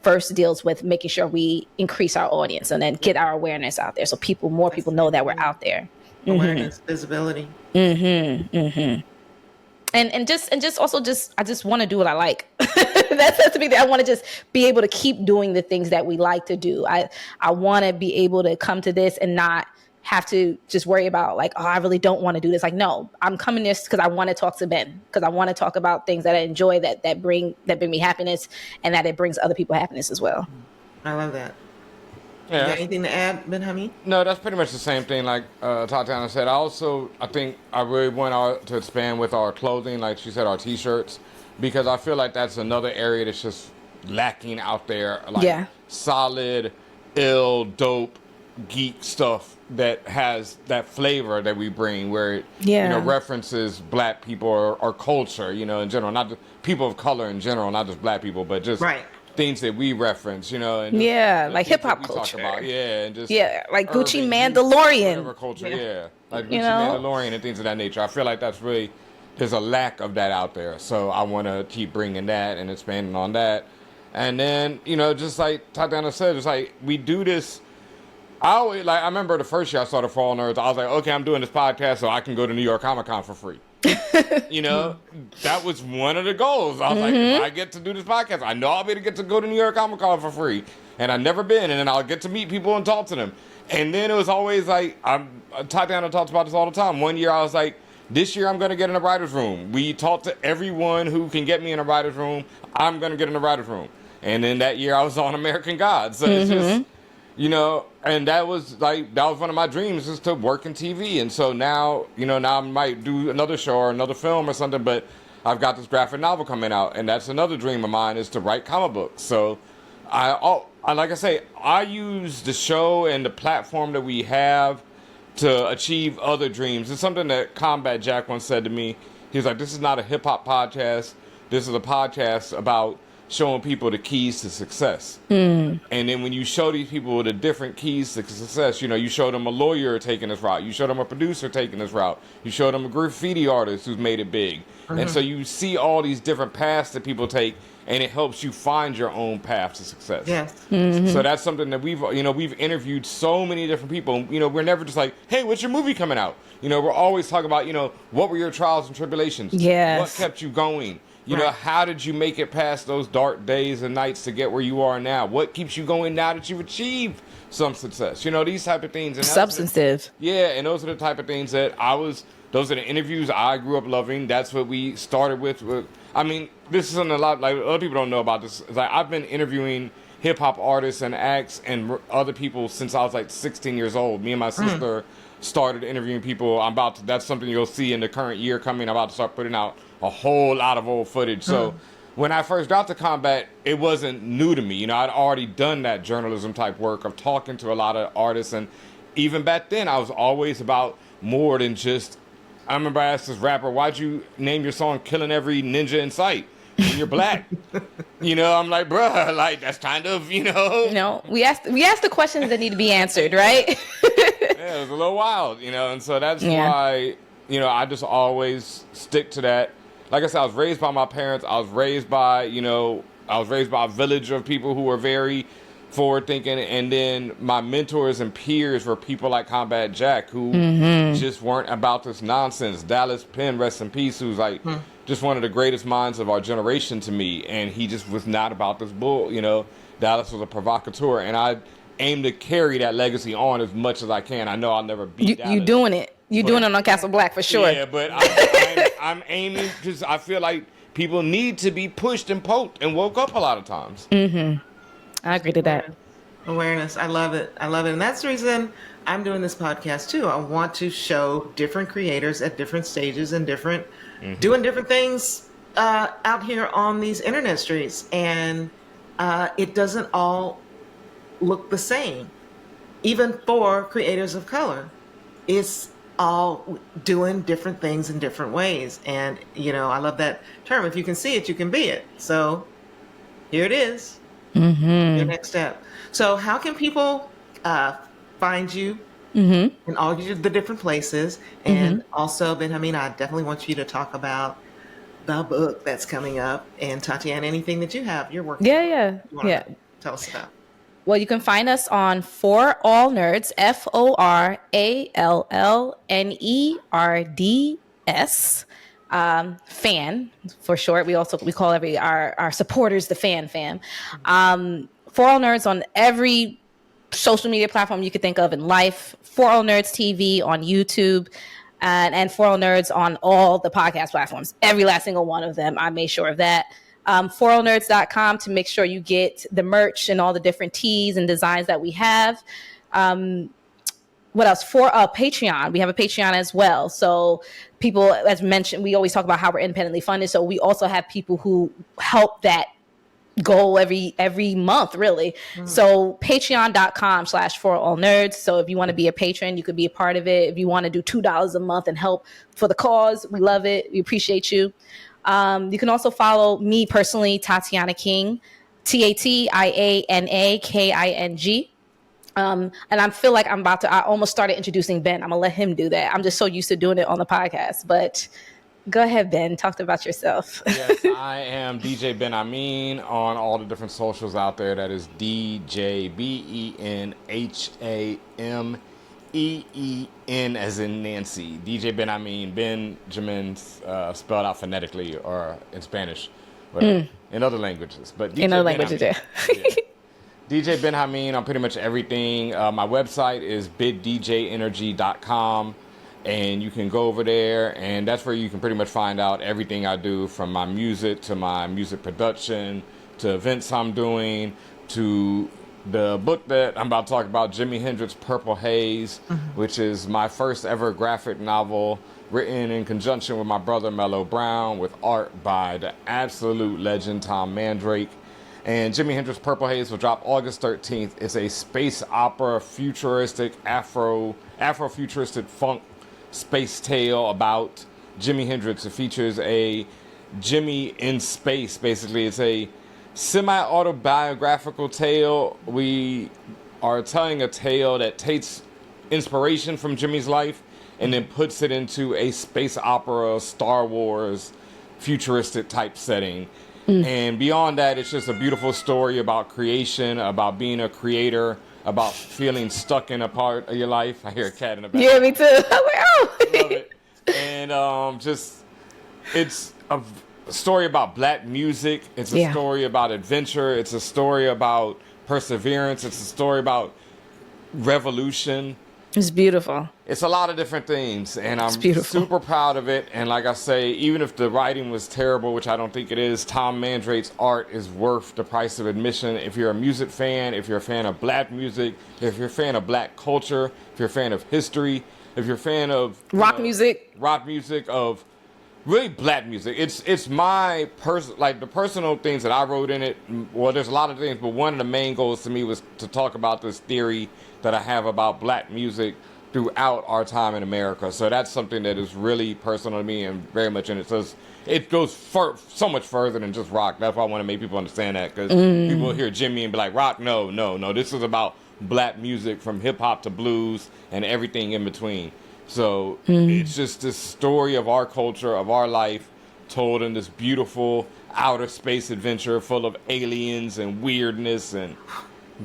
first deals with making sure we increase our audience and then get our awareness out there, so more people know that we're out there. Awareness, visibility. And just also I just want to do what I like. That's the big thing. I want to just be able to keep doing the things that we like to do. I want to be able to come to this and not have to just worry about like, oh, I really don't want to do this. Like, no, I'm coming this because I want to talk to Ben, because I want to talk about things that I enjoy, that bring me happiness, and that it brings other people happiness as well. I love that. Yeah. You got anything to add, Benhameen? No, that's pretty much the same thing like Tatiana said. I think I really want to expand with our clothing, like she said, our t-shirts, because I feel like that's another area that's just lacking out there, like solid, ill, dope, geek stuff that has that flavor that we bring, where it references Black people or culture, in general, not just people of color in general, not just Black people, but just things that we reference, and like hip hop culture, and just like Gucci Mandalorian, whatever culture, like Gucci Mandalorian and things of that nature. I feel like that's really, there's a lack of that out there, so I want to keep bringing that and expanding on that. And then just like Tatiana said, it's like we do this. I remember the first year I started For All Nerds, I was like, okay, I'm doing this podcast so I can go to New York Comic Con for free. That was one of the goals. I was like, if I get to do this podcast, I know I'll be able to get to go to New York Comic Con for free. And I've never been, and then I'll get to meet people and talk to them. And then it was always like, Tatiana talks about this all the time. One year I was like, this year I'm going to get in a writer's room. We talked to everyone who can get me in a writer's room. I'm going to get in a writer's room. And then that year I was on American Gods. So it's just, and that was one of my dreams, is to work in TV. And so now, now I might do another show or another film or something, but I've got this graphic novel coming out, and that's another dream of mine, is to write comic books. So like I say, I use the show and the platform that we have to achieve other dreams. It's something that Combat Jack once said to me. He was like, this is not a hip hop podcast. This is a podcast about showing people the keys to success. And then when you show these people the different keys to success, you show them a lawyer taking this route, you show them a producer taking this route, you show them a graffiti artist who's made it big. And so you see all these different paths that people take, and it helps you find your own path to success. So that's something that we've interviewed so many different people. We're never just like, hey, what's your movie coming out? We're always talking about, what were your trials and tribulations? What kept you going? How did you make it past those dark days and nights to get where you are now? What keeps you going now that you've achieved some success? These type of things. And substantive. And those are the type of things that those are the interviews I grew up loving. That's what we started with. I mean, this isn't a lot, like, other people don't know about this. It's like, I've been interviewing hip hop artists and acts and other people since I was like 16 years old. Me and my sister started interviewing people. That's something you'll see in the current year coming. I'm about to start putting out a whole lot of old footage. So when I first got to Combat, it wasn't new to me. I'd already done that journalism type work of talking to a lot of artists. And even back then, I was always about more than just, I remember I asked this rapper, why'd you name your song Killing Every Ninja in Sight when you're Black? I'm like, bruh, like, that's kind of, No, we asked the questions that need to be answered, right? Yeah, it was a little wild, and so that's why, I just always stick to that. Like I said, I was raised by my parents. I was raised by a village of people who were very forward thinking, and then my mentors and peers were people like Combat Jack, who just weren't about this nonsense. Dallas Penn, rest in peace, who's like just one of the greatest minds of our generation to me, and he just was not about this bull. Dallas was a provocateur, and I aim to carry that legacy on as much as I can. I know I'll never beat Dallas. You doing it. You're doing it on Castle Black for sure. Yeah, but I'm aiming, because I feel like people need to be pushed and poked and woke up a lot of times. I agree to that. Awareness. I love it. And that's the reason I'm doing this podcast too. I want to show different creators at different stages and doing different things out here on these internet streets. And it doesn't all look the same. Even for creators of color, it's all doing different things in different ways. And, I love that term. If you can see it, you can be it. So here it is. Your next step. So how can people find you in all the different places? And also, Benhameen, I definitely want you to talk about the book that's coming up. And Tatiana, anything that you have, you're working on. Yeah. Tell us about. Well, you can find us on For All Nerds, FORALLNERDS, fan for short. We call our supporters the fam. For All Nerds on every social media platform you could think of in life. For All Nerds TV on YouTube, and For All Nerds on all the podcast platforms. Every last single one of them. I made sure of that. forallnerds.com to make sure you get the merch and all the different tees and designs that we have. What else? For Patreon. We have a Patreon as well. So people, as mentioned, we always talk about how we're independently funded. So we also have people who help that goal every month, really. So patreon.com/forallnerds. So if you want to be a patron, you could be a part of it. If you want to do $2 a month and help for the cause, we love it. We appreciate you. You can also follow me personally, Tatiana King, TatianaKing. And I feel like I almost started introducing Ben. I'm gonna let him do that. I'm just so used to doing it on the podcast, but go ahead, Ben. Talk about yourself. Yes, I am DJ Benhameen on all the different socials out there. That is DJ BenHameen as in Nancy. DJ Benhameen. Benjamin spelled out phonetically or in Spanish, in other languages. But DJ In other languages, yeah. DJ Benhameen on pretty much everything. My website is biddjenergy.com. And you can go over there, and that's where you can pretty much find out everything I do, from my music to my music production to events I'm doing to the book that I'm about to talk about, Jimi Hendrix Purple Haze, which is my first ever graphic novel written in conjunction with my brother Mello Brown, with art by the absolute legend Tom Mandrake. And Jimi Hendrix Purple Haze will drop August 13th. It's a space opera, futuristic, Afro-futuristic funk space tale about Jimi Hendrix. It features a Jimi in space. Basically, it's a semi-autobiographical tale. We are telling a tale that takes inspiration from Jimmy's life and then puts it into a space opera, Star Wars, futuristic type setting. And beyond that, it's just a beautiful story about creation, about being a creator, about feeling stuck in a part of your life. I hear a cat in the back. Yeah, me too. I'm like, oh. Love it. And it's a story about black music. It's a story about adventure. It's a story about perseverance. It's a story about revolution. It's beautiful. It's a lot of different things, and I'm super proud of it. And like I say, even if the writing was terrible, which I don't think it is, Tom Mandrake's art is worth the price of admission. If you're a music fan, if you're a fan of black music, if you're a fan of black culture, if you're a fan of history, if you're a fan of rock music, of really black music, it's my the personal things that I wrote in it. Well, there's a lot of things, but one of the main goals to me was to talk about this theory that I have about black music throughout our time in America. So that's something that is really personal to me and very much in it. So it goes so much further than just rock. That's why I want to make people understand that, because people hear Jimmy and be like, rock? No. This is about black music, from hip hop to blues and everything in between. So it's just this story of our culture, of our life, told in this beautiful outer space adventure full of aliens and weirdness and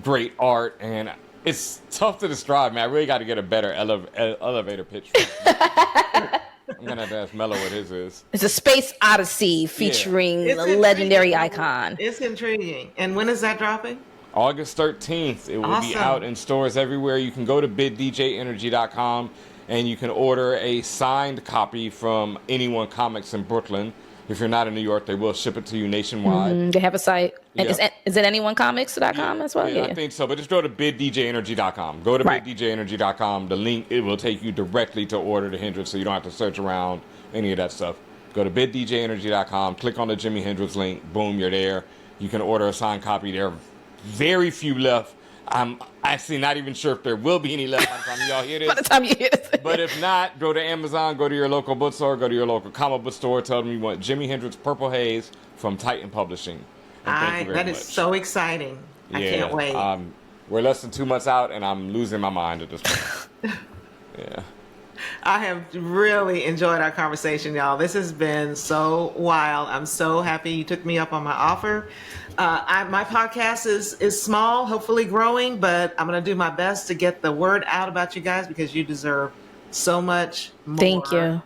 great art. And it's tough to describe, man. I really got to get a better elevator pitch. I'm going to have to ask Mello what his is. It's a space odyssey featuring a legendary icon. It's intriguing. And when is that dropping? August 13th. It will be out in stores everywhere. You can go to biddjenergy.com and you can order a signed copy from Anyone Comics in Brooklyn. If you're not in New York, they will ship it to you nationwide. They have a site. And Yep. is it anyonecomics.com as well? Yeah, I think so. But just go to biddjenergy.com. Go to biddjenergy.com. The link, it will take you directly to order the Hendrix, so you don't have to search around any of that stuff. Go to biddjenergy.com. Click on the Jimi Hendrix link. Boom, you're there. You can order a signed copy. There are very few left. I'm actually not even sure if there will be any left by the time y'all hear this. By the time you hear this. But if not, go to Amazon, go to your local bookstore, go to your local comic book store, tell them you want Jimi Hendrix Purple Haze from Titan Publishing. That is so exciting. I can't wait. We're less than 2 months out, and I'm losing my mind at this point. Yeah. I have really enjoyed our conversation, y'all. This has been so wild. I'm so happy you took me up on my offer. My podcast is small, hopefully growing, but I'm going to do my best to get the word out about you guys, because you deserve so much more. Thank you.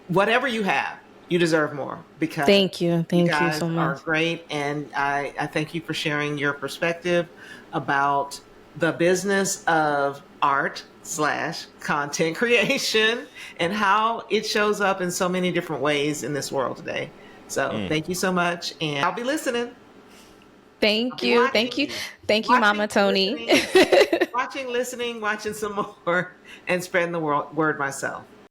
Whatever you have, you deserve more, because thank you so much. You guys are great, and I thank you for sharing your perspective about the business of art/content creation and how it shows up in so many different ways in this world today. So thank you so much, and I'll be listening. Thank you, Mama Tony. Watching, listening, watching some more, and spreading the word myself.